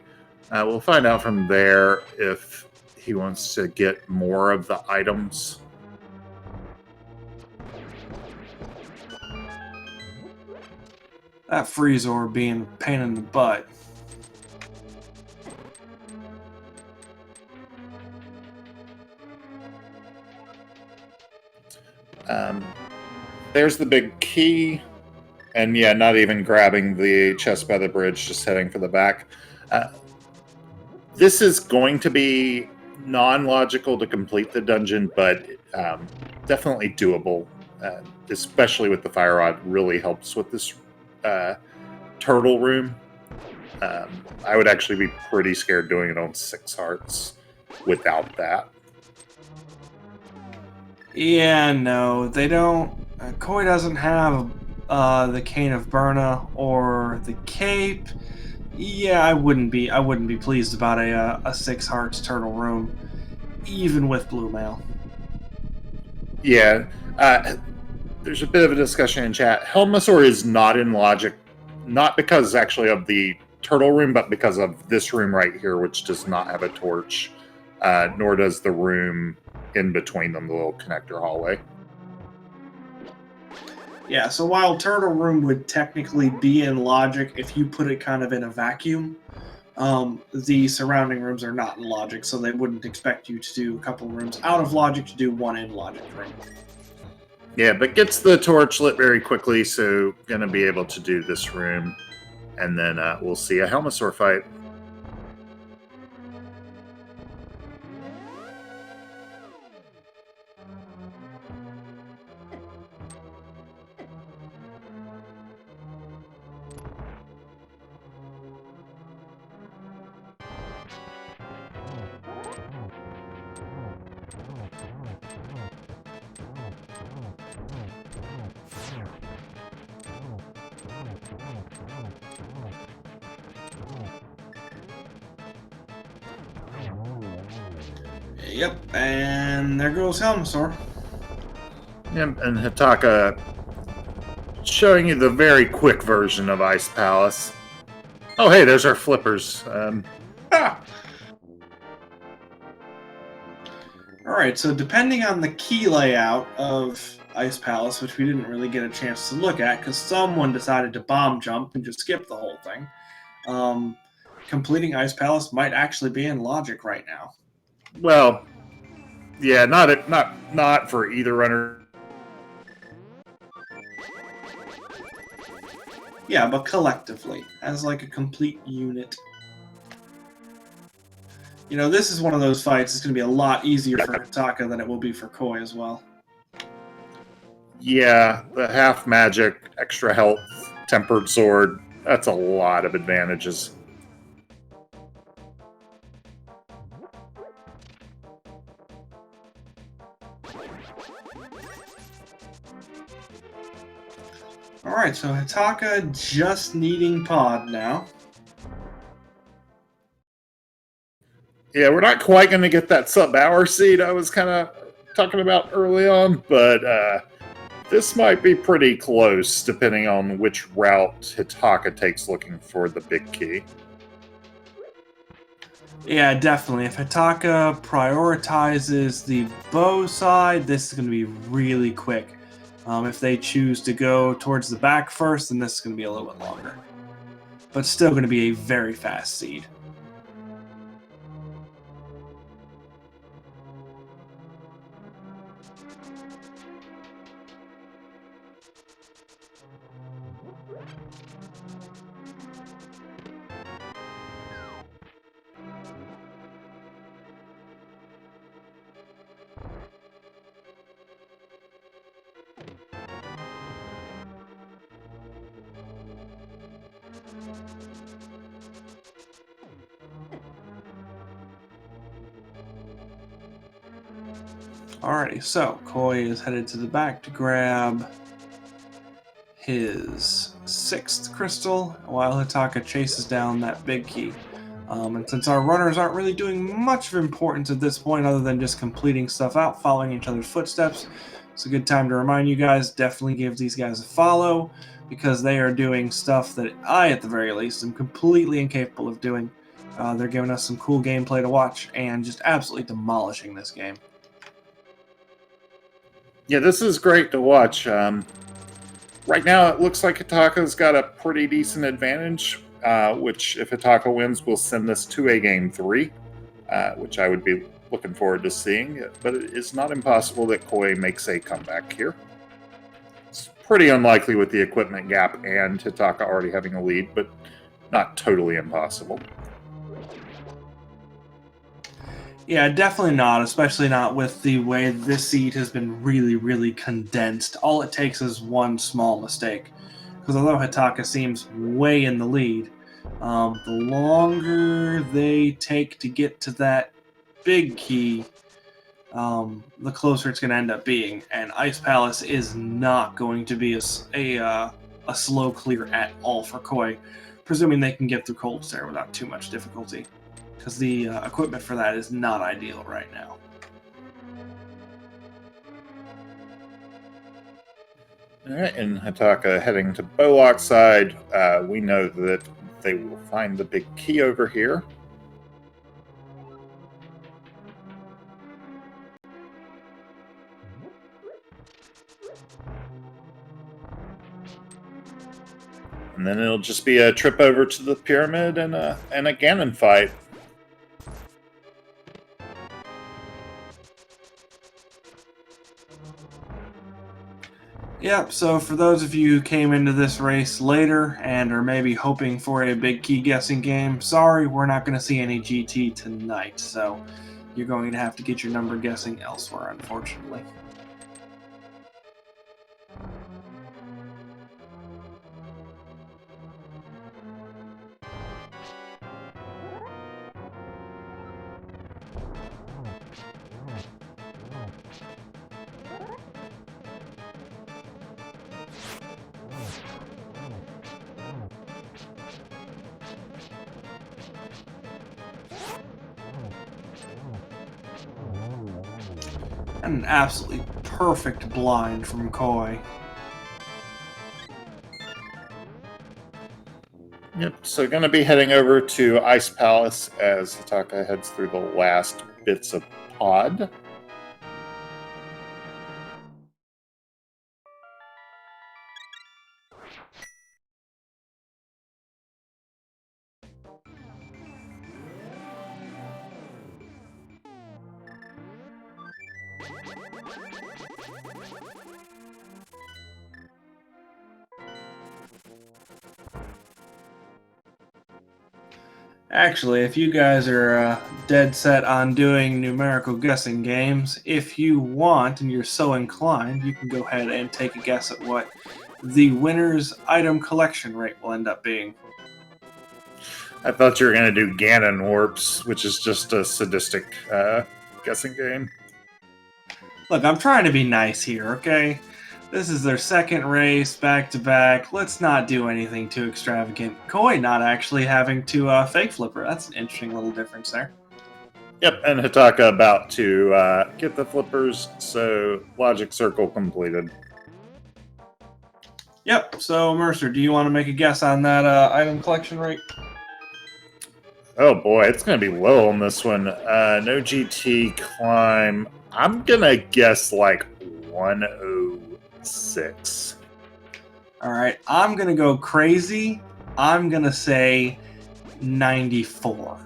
we'll find out from there if he wants to get more of the items. That freeze orb being a pain in the butt. There's the big key. And yeah, not even grabbing the chest by the bridge, just heading for the back. This is going to be non-logical to complete the dungeon, but definitely doable. Especially with the fire rod, really helps with this turtle room. I would actually be pretty scared doing it on 6 hearts without that. Yeah, no, they don't. Koi doesn't have the Cane of Burna or the Cape. Yeah, I wouldn't be pleased about a 6 hearts turtle room, even with blue mail. Yeah, there's a bit of a discussion in chat. Helmasaur is not in logic, not because actually of the turtle room, but because of this room right here, which does not have a torch, nor does the room in between them, the little connector hallway. Yeah, so while turtle room would technically be in logic if you put it kind of in a vacuum, the surrounding rooms are not in logic, so they wouldn't expect you to do a couple rooms out of logic to do one in logic room. Yeah, but gets the torch lit very quickly, so going to be able to do this room. And then we'll see a Helmasaur fight. Yep, and there goes Helmasaur. Yep, and Hitaka showing you the very quick version of Ice Palace. Oh, hey, there's our flippers. Alright, so depending on the key layout of Ice Palace, which we didn't really get a chance to look at because someone decided to bomb jump and just skip the whole thing, completing Ice Palace might actually be in logic right now. Well, yeah, not for either runner. Yeah, but collectively, as like a complete unit. You know, this is one of those fights that's going to be a lot easier for Hitaka than it will be for Koi as well. Yeah, the half magic, extra health, tempered sword, that's a lot of advantages. Alright, so Hitaka just needing Pod now. Yeah, we're not quite going to get that sub-hour seed I was kind of talking about early on, but this might be pretty close depending on which route Hitaka takes looking for the big key. Yeah, definitely. If Hitaka prioritizes the bow side, this is going to be really quick. If they choose to go towards the back first, then this is going to be a little bit longer. But still going to be a very fast seed. Alrighty, so Koi is headed to the back to grab his 6th crystal, while Hitaka chases down that big key. And since our runners aren't really doing much of importance at this point other than just completing stuff out, following each other's footsteps, it's a good time to remind you guys, definitely give these guys a follow, because they are doing stuff that I, at the very least, am completely incapable of doing. They're giving us some cool gameplay to watch and just absolutely demolishing this game. Yeah, this is great to watch. Right now, it looks like Hitaka's got a pretty decent advantage, which, if Hitaka wins, will send us to a game 3, which I would be looking forward to seeing. But it is not impossible that Koi makes a comeback here. It's pretty unlikely with the equipment gap and Hitaka already having a lead, but not totally impossible. Yeah, definitely not, especially not with the way this seed has been really, really condensed. All it takes is one small mistake. Because although Hitaka seems way in the lead, the longer they take to get to that big key, the closer it's going to end up being. And Ice Palace is not going to be a slow clear at all for Koi, presuming they can get through Cold Stare without too much difficulty. Because the equipment for that is not ideal right now. All right, and Hitaka heading to Bowlock side. We know that they will find the big key over here. And then it'll just be a trip over to the pyramid and a Ganon fight. Yep, so for those of you who came into this race later and are maybe hoping for a big key guessing game, sorry, we're not going to see any GT tonight, so you're going to have to get your number guessing elsewhere, unfortunately. And an absolutely perfect blind from Koi. Yep, so going to be heading over to Ice Palace as Hitaka heads through the last bits of Pod. Actually, if you guys are dead set on doing numerical guessing games, if you want and you're so inclined, you can go ahead and take a guess at what the winner's item collection rate will end up being. I thought you were going to do Ganon Warps, which is just a sadistic guessing game. Look, I'm trying to be nice here, okay? This is their second race, back-to-back. Let's not do anything too extravagant. Koi not actually having to fake flipper. That's an interesting little difference there. Yep, and Hitaka about to get the flippers, so logic circle completed. Yep, so Mercer, do you want to make a guess on that item collection rate? Oh boy, it's going to be low on this one. No GT climb. I'm going to guess like 106. All right, I'm going to go crazy. I'm going to say 94.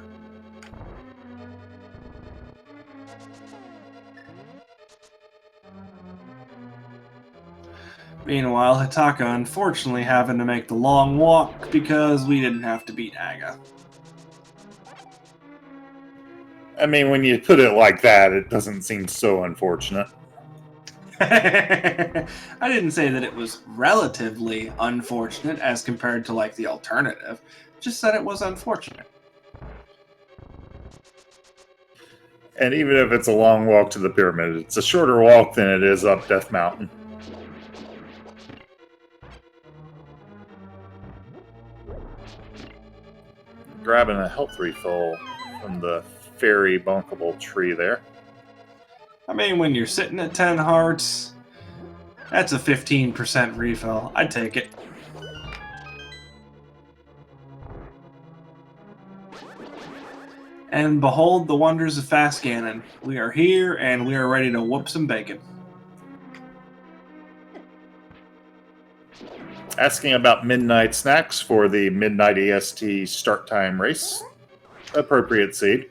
Meanwhile, Hitaka unfortunately having to make the long walk because we didn't have to beat Aga. I mean, when you put it like that, it doesn't seem so unfortunate. I didn't say that it was relatively unfortunate as compared to like the alternative. Just said it was unfortunate. And even if it's a long walk to the pyramid, it's a shorter walk than it is up Death Mountain. Grabbing a health refill from the fairy bunkable tree there. I mean, when you're sitting at 10 hearts, that's a 15% refill. I'd take it. And behold the wonders of fast Ganon. We are here and we are ready to whoop some bacon. Asking about midnight snacks for the Midnight EST start time race. Appropriate seed.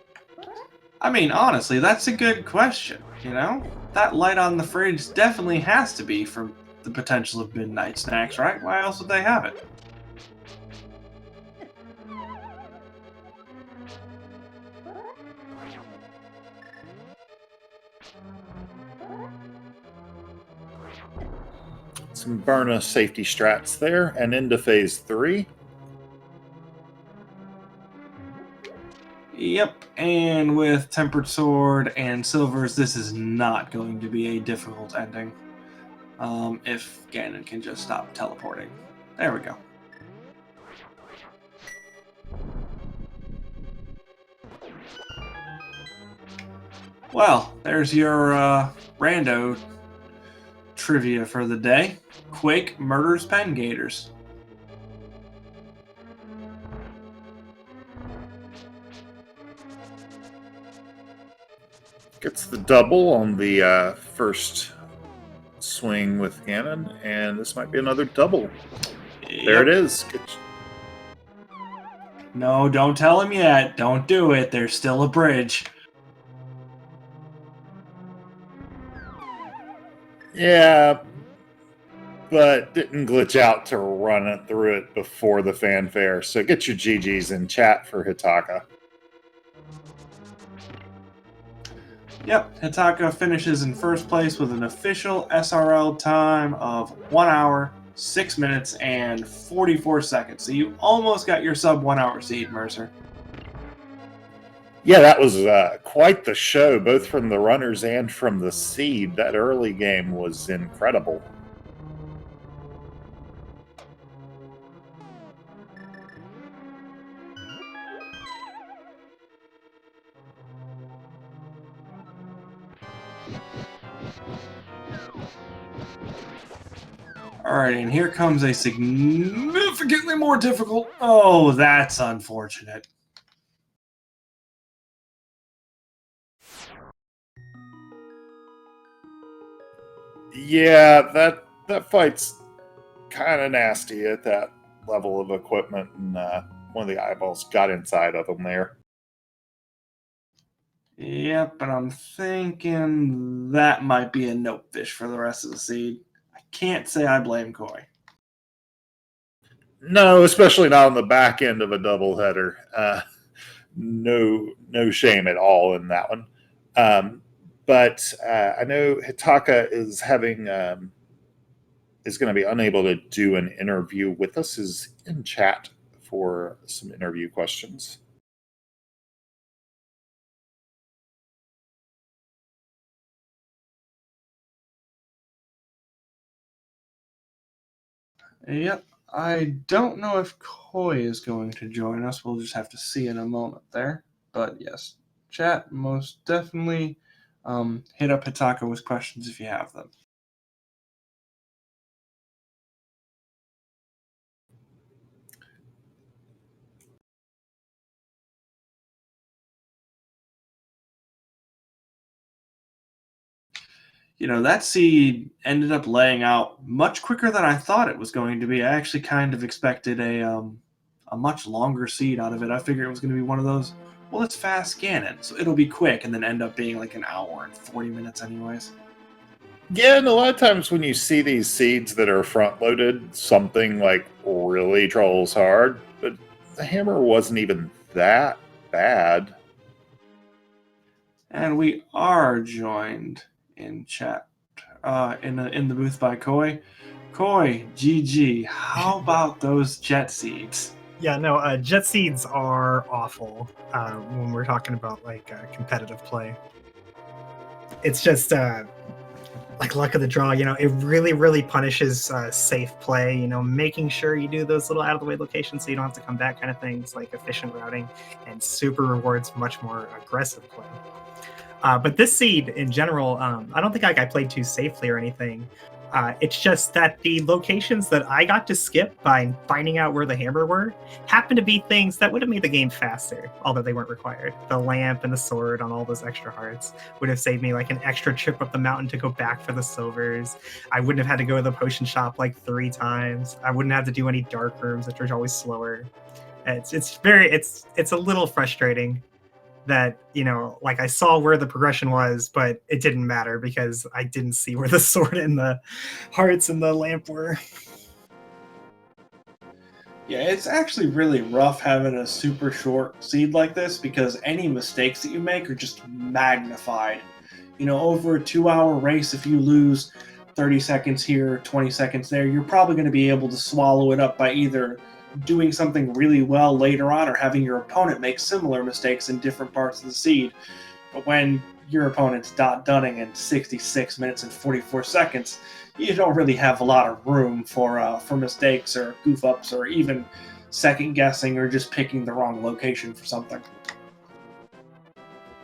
I mean, honestly, that's a good question, you know? That light on the fridge definitely has to be for the potential of midnight snacks, right? Why else would they have it? Some Burna safety strats there, and into phase 3. Yep, and with Tempered Sword and Silvers, this is not going to be a difficult ending. If Ganon can just stop teleporting. There we go. Well, there's your rando trivia for the day. Quake murders Pen Gators. Gets the double on the first swing with Ganon, and this might be another double. There it is. No, don't tell him yet. Don't do it. There's still a bridge. Yeah, but didn't glitch out to run it through it before the fanfare. So get your GGs in chat for Hitaka. Yep, Hitaka finishes in first place with an official SRL time of 1 hour, 6 minutes, and 44 seconds. So you almost got your sub 1 hour seed, Mercer. Yeah, that was quite the show, both from the runners and from the seed. That early game was incredible. Alright, and here comes a significantly more difficult... Oh, that's unfortunate. Yeah, that fight's kind of nasty at that level of equipment, and one of the eyeballs got inside of him there. Yep, but I'm thinking that might be a nope fish for the rest of the seed. I can't say I blame Koi. No, especially not on the back end of a doubleheader. No shame at all in that one. But I know Hitaka is having is going to be unable to do an interview with us. Is in chat for some interview questions. Yep, I don't know if Koi is going to join us. We'll just have to see in a moment there. But yes, chat, most definitely hit up Hitaka with questions if you have them. That seed ended up laying out much quicker than I thought it was going to be. I actually kind of expected a much longer seed out of it. I figured it was going to be one of those, well, it's fast Ganon, so it'll be quick, and then end up being like an hour and 40 minutes anyways. Yeah, and a lot of times when you see these seeds that are front loaded, something like really trolls hard, but the hammer wasn't even that bad. And we are joined in chat, in the booth by Koi. Koi, GG, how about those jet seeds? Yeah, no, jet seeds are awful when we're talking about like competitive play. It's just like luck of the draw. It really, really punishes safe play. Making sure you do those little out of the way locations so you don't have to come back, kind of things like efficient routing, and super rewards much more aggressive play. But this seed in general, I don't think I played too safely or anything. It's just that the locations that I got to skip by finding out where the hammer were happened to be things that would have made the game faster, although they weren't required. The lamp and the sword on all those extra hearts would have saved me like an extra trip up the mountain to go back for the silvers. I wouldn't have had to go to the potion shop like 3 times. I wouldn't have to do any dark rooms, which are always slower. It's a little frustrating that like I saw where the progression was, but it didn't matter because I didn't see where the sword and the hearts and the lamp were. Yeah, it's actually really rough having a super short seed like this because any mistakes that you make are just magnified. Over a 2-hour race, if you lose 30 seconds here, 20 seconds there, you're probably going to be able to swallow it up by either doing something really well later on or having your opponent make similar mistakes in different parts of the seed. But when your opponent's dot dunning in 66 minutes and 44 seconds, you don't really have a lot of room for mistakes or goof ups or even second guessing or just picking the wrong location for something.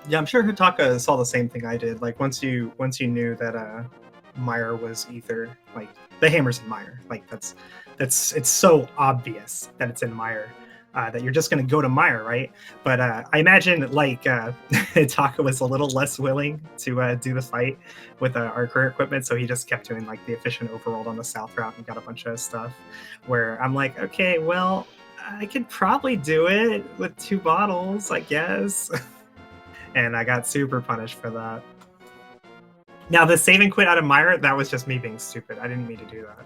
Yeah, I'm sure Hitaka saw the same thing I did. Like once you knew that Mire was ether, like the hammer's in Mire, like it's so obvious that it's in Mire that you're just going to go to Mire, right? But I imagine like Hitaka was a little less willing to do the fight with our current equipment, so he just kept doing like the efficient overworld on the south route and got a bunch of stuff. Where I'm like, okay, well, I could probably do it with 2 bottles, I guess. And I got super punished for that. Now, the save and quit out of Mire, that was just me being stupid. I didn't mean to do that.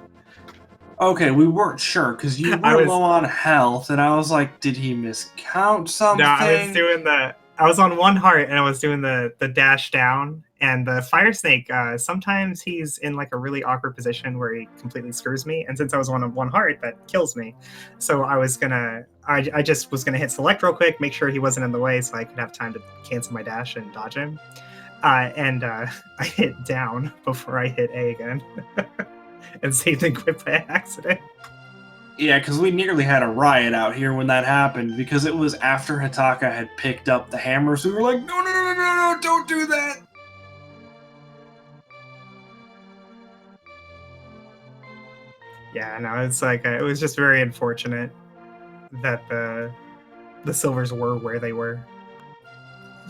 Okay, we weren't sure because you were low on health, and I was like, did he miscount something? No, I was on 1 heart, and I was doing the dash down, and the fire snake, sometimes he's in like a really awkward position where he completely screws me, and since I was on 1 heart, that kills me. So I just was gonna hit select real quick, make sure he wasn't in the way so I could have time to cancel my dash and dodge him. And I hit down before I hit A again. And saved and quit by accident. Yeah, because we nearly had a riot out here when that happened because it was after Hitaka had picked up the hammer, so we were like, no, don't do that! Yeah, no, it's like, it was just very unfortunate that the silvers were where they were.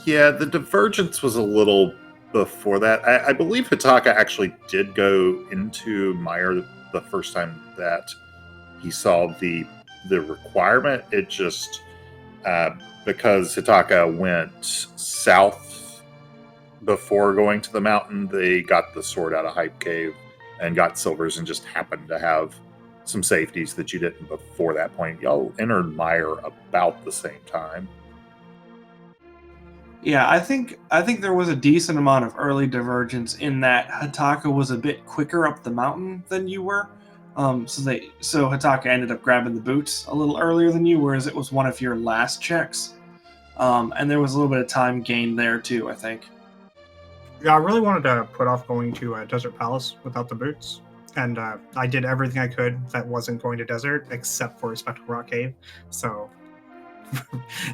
Yeah, the divergence was a little before that. I believe Hitaka actually did go into Mire the first time that he saw the requirement. It just because Hitaka went south before going to the mountain, they got the sword out of Hype Cave and got silvers and just happened to have some safeties that you didn't before that point. Y'all entered Mire about the same time. Yeah, I think there was a decent amount of early divergence in that Hitaka was a bit quicker up the mountain than you were. So Hitaka ended up grabbing the boots a little earlier than you, whereas it was one of your last checks. And there was a little bit of time gained there too, I think. Yeah, I really wanted to put off going to Desert Palace without the boots. And I did everything I could that wasn't going to desert, except for Spectral Rock Cave. So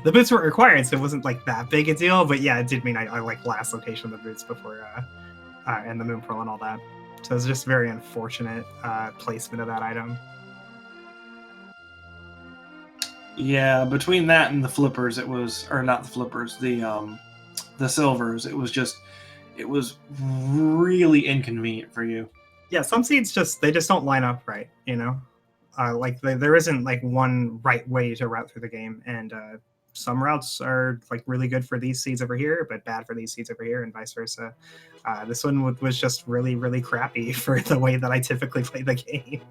the boots weren't required, so it wasn't like that big a deal. But yeah, it did mean I like last location of the boots before and the Moon Pearl and all that. So it was just very unfortunate placement of that item. Yeah, between that and the flippers, it was, or not the flippers, the silvers, it was really inconvenient for you. Yeah, some seeds just don't line up right, you know. Like there isn't like one right way to route through the game, and some routes are like really good for these seeds over here, but bad for these seeds over here, and vice versa. This one was just really, really crappy for the way that I typically play the game.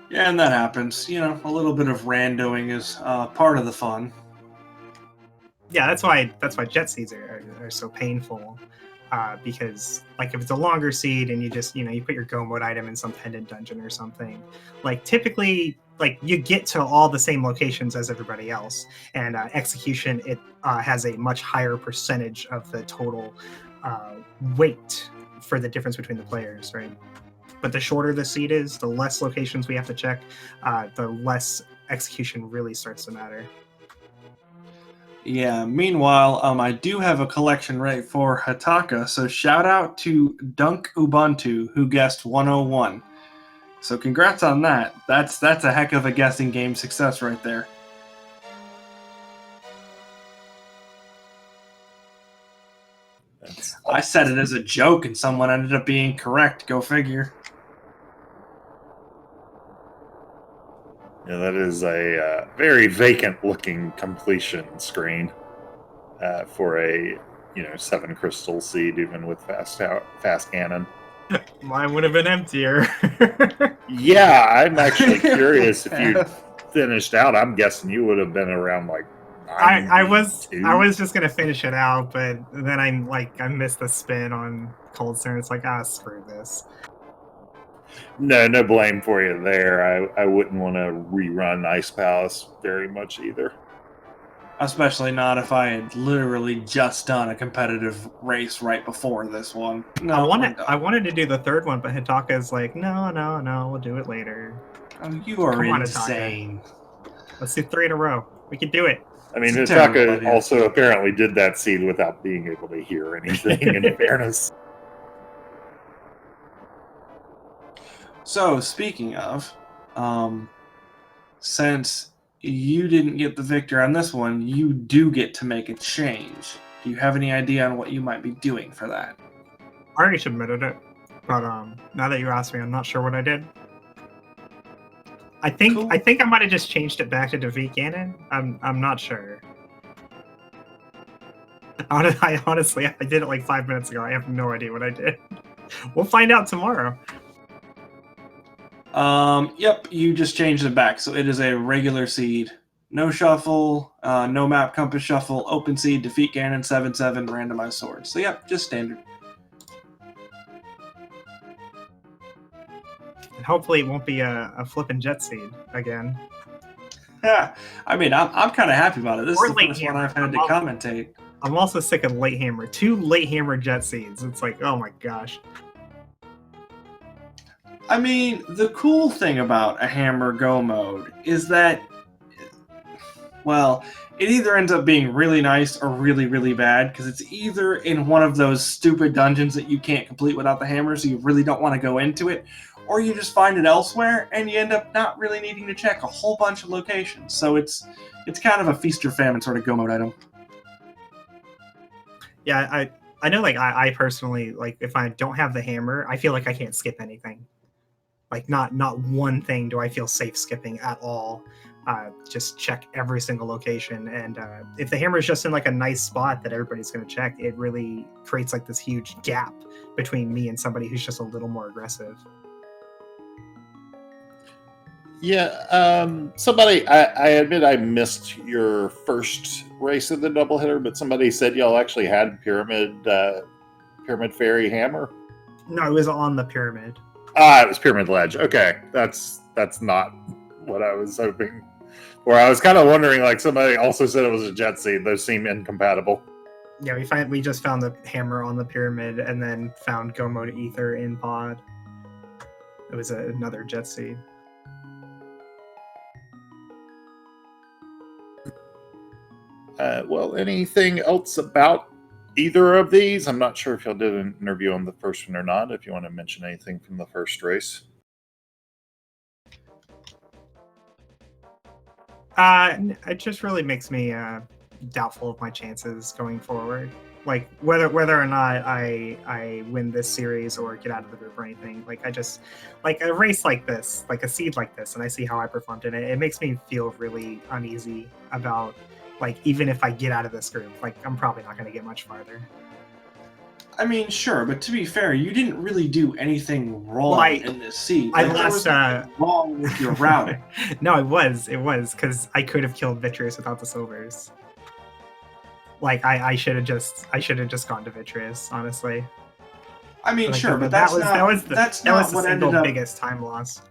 Yeah, and that happens. You know, a little bit of randoing is part of the fun. Yeah, that's why jet seeds are so painful. Because like if it's a longer seed and you just you put your go mode item in some pendant dungeon or something, like typically like you get to all the same locations as everybody else, and execution it has a much higher percentage of the total weight for the difference between the players, right? But the shorter the seed is, the less locations we have to check, the less execution really starts to matter. Yeah, meanwhile, I do have a collection right for Hitaka, so shout out to Dunk Ubuntu, who guessed 101. So congrats on that. That's a heck of a guessing game success right there. I said it as a joke, and someone ended up being correct. Go figure. Yeah, that is a very vacant-looking completion screen for a 7 crystal seed, even with fast cannon. Mine would have been emptier. Yeah, I'm actually curious if you finished out. I'm guessing you would have been around like. I was just gonna finish it out, but then I missed the spin on Cold Stone. It's like screw this. No blame for you there. I wouldn't want to rerun Ice Palace very much either. Especially not if I had literally just done a competitive race right before this one. No, I wanted to do the third one, but Hitaka's like, no, we'll do it later. Oh, you are insane. Let's do 3 in a row. We can do it. I mean, Hitaka also apparently did that seed without being able to hear anything, in fairness. So, speaking of, since you didn't get the victor on this one, you do get to make a change. Do you have any idea on what you might be doing for that? I already submitted it, but now that you asked me, I'm not sure what I did. I think I might have just changed it back to defeat Ganon. I'm not sure. I honestly did it like 5 minutes ago. I have no idea what I did. We'll find out tomorrow. Yep, you just changed it back. So it is a regular seed. No shuffle, no map compass shuffle, open seed, defeat Ganon, 7/7, randomized swords. So yep, just standard. And hopefully it won't be a flippin' jet seed again. Yeah, I mean, I'm kind of happy about it. This Or is the first one I've had to commentate. I'm also sick of late hammer. 2 late hammer jet seeds. It's like, oh my gosh. I mean, the cool thing about a hammer go mode is that, well, it either ends up being really nice or really, really bad, because it's either in one of those stupid dungeons that you can't complete without the hammer, so you really don't want to go into it, or you just find it elsewhere, and you end up not really needing to check a whole bunch of locations. So it's kind of a feast or famine sort of go mode item. Yeah, I know, like, I personally, like, if I don't have the hammer, I feel like I can't skip anything. Like, not one thing do I feel safe skipping at all. just check every single location. And if the hammer is just in like a nice spot that everybody's going to check, it really creates like this huge gap between me and somebody who's just a little more aggressive. Yeah, somebody, I admit I missed your first race of the doubleheader, but somebody said y'all actually had Pyramid Fairy Hammer. No, it was on the pyramid. It was Pyramid Ledge. Okay, that's not what I was hoping. Or I was kind of wondering, like somebody also said it was a jet seed. Those seem incompatible. Yeah, we just found the hammer on the pyramid and then found Go Mode Ether in pod. It was another jet seed. Well, anything else about either of these? I'm not sure if y'all did an interview on the first one or not. If you want to mention anything from the first race. It just really makes me doubtful of my chances going forward. Like whether or not I win this series or get out of the group or anything. Like I just like a race like this, like a seed like this, and I see how I performed in it. It makes me feel really uneasy about like even if I get out of this group, like I'm probably not going to get much farther. I mean, sure, but to be fair, you didn't really do anything wrong in this seed. I Like, lost. there was wrong with your routing. No, it was because I could have killed Vitreous without the silvers. Like I should have just gone to Vitreous, honestly. I mean, Like, sure, but that's not what ended up biggest time loss.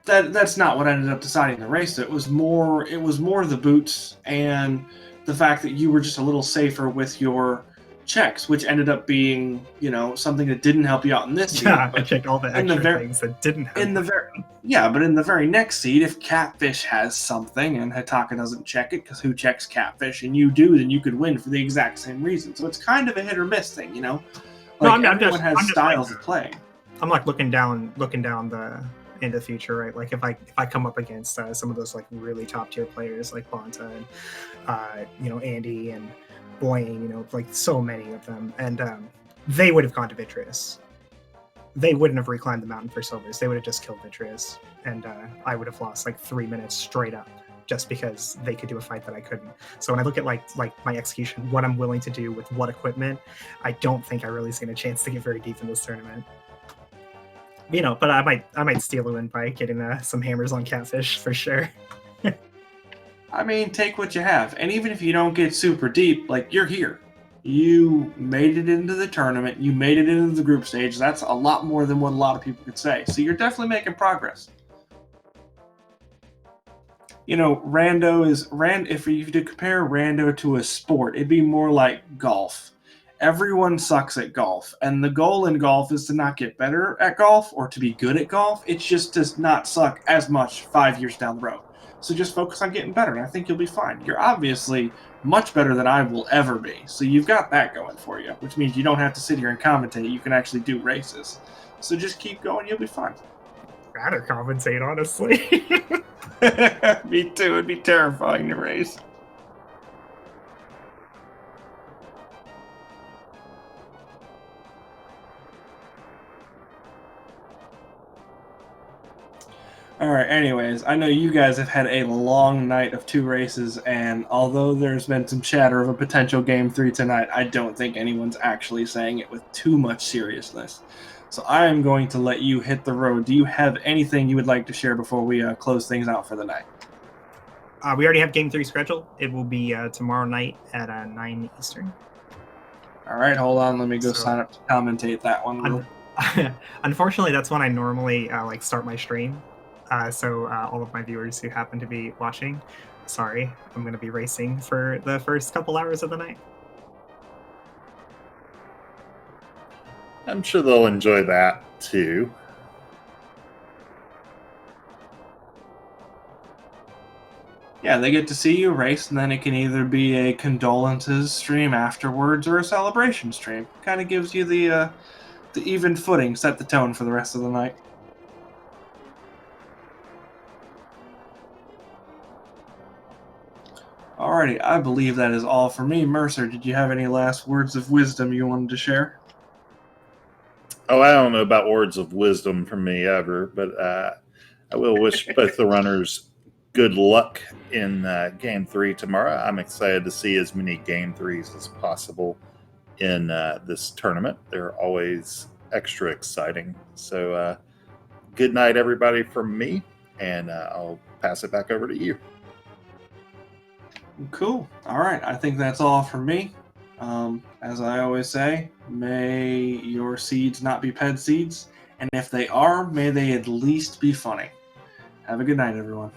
That's not what ended up deciding the race. It was more the boots and the fact that you were just a little safer with your checks, which ended up being, something that didn't help you out in this seed. Yeah, I checked all the extra things that didn't help. But in the very next seed, if Catfish has something and Hitaka doesn't check it, because who checks Catfish, and you do, then you could win for the exact same reason. So it's kind of a hit or miss thing, Like, everyone has styles of playing. I'm like looking down the into the future, right? Like if I come up against some of those like really top tier players like Bonta and Andy and Boyne, like so many of them, and they would have gone to Vitreous. They wouldn't have reclimbed the mountain for silvers. They would have just killed Vitreous, and I would have lost like 3 minutes straight up just because they could do a fight that I couldn't. So when I look at like my execution, what I'm willing to do with what equipment, I don't think I really stand a chance to get very deep in this tournament. But I might steal a win by getting some hammers on Catfish for sure. I mean, take what you have. And even if you don't get super deep, like, you're here. You made it into the tournament. You made it into the group stage. That's a lot more than what a lot of people could say. So you're definitely making progress. If you to compare Rando to a sport, it'd be more like golf. Everyone sucks at golf. And the goal in golf is to not get better at golf or to be good at golf. It's just to not suck as much 5 years down the road. So just focus on getting better, and I think you'll be fine. You're obviously much better than I will ever be. So you've got that going for you, which means you don't have to sit here and commentate. You can actually do races. So just keep going. You'll be fine. Rather compensate, honestly. Me too. It'd be terrifying to race. Alright, anyways, I know you guys have had a long night of 2 races, and although there's been some chatter of a potential Game 3 tonight, I don't think anyone's actually saying it with too much seriousness. So I am going to let you hit the road. Do you have anything you would like to share before we close things out for the night? We already have Game 3 scheduled. It will be tomorrow night at 9 Eastern. Alright, hold on. Let me go sign up to commentate that one. Unfortunately, that's when I normally start my stream. So all of my viewers who happen to be watching, sorry, I'm going to be racing for the first couple hours of the night. I'm sure they'll enjoy that too. Yeah, they get to see you race, and then it can either be a condolences stream afterwards or a celebration stream. Kind of gives you the even footing, set the tone for the rest of the night. Alrighty, I believe that is all for me. Mercer, did you have any last words of wisdom you wanted to share? Oh, I don't know about words of wisdom from me ever, but I will wish both the runners good luck in Game 3 tomorrow. I'm excited to see as many Game 3s as possible in this tournament. They're always extra exciting. So good night, everybody, from me, and I'll pass it back over to you. Cool. All right. I think that's all for me. As I always say, may your seeds not be ped seeds, and if they are, may they at least be funny. Have a good night, everyone.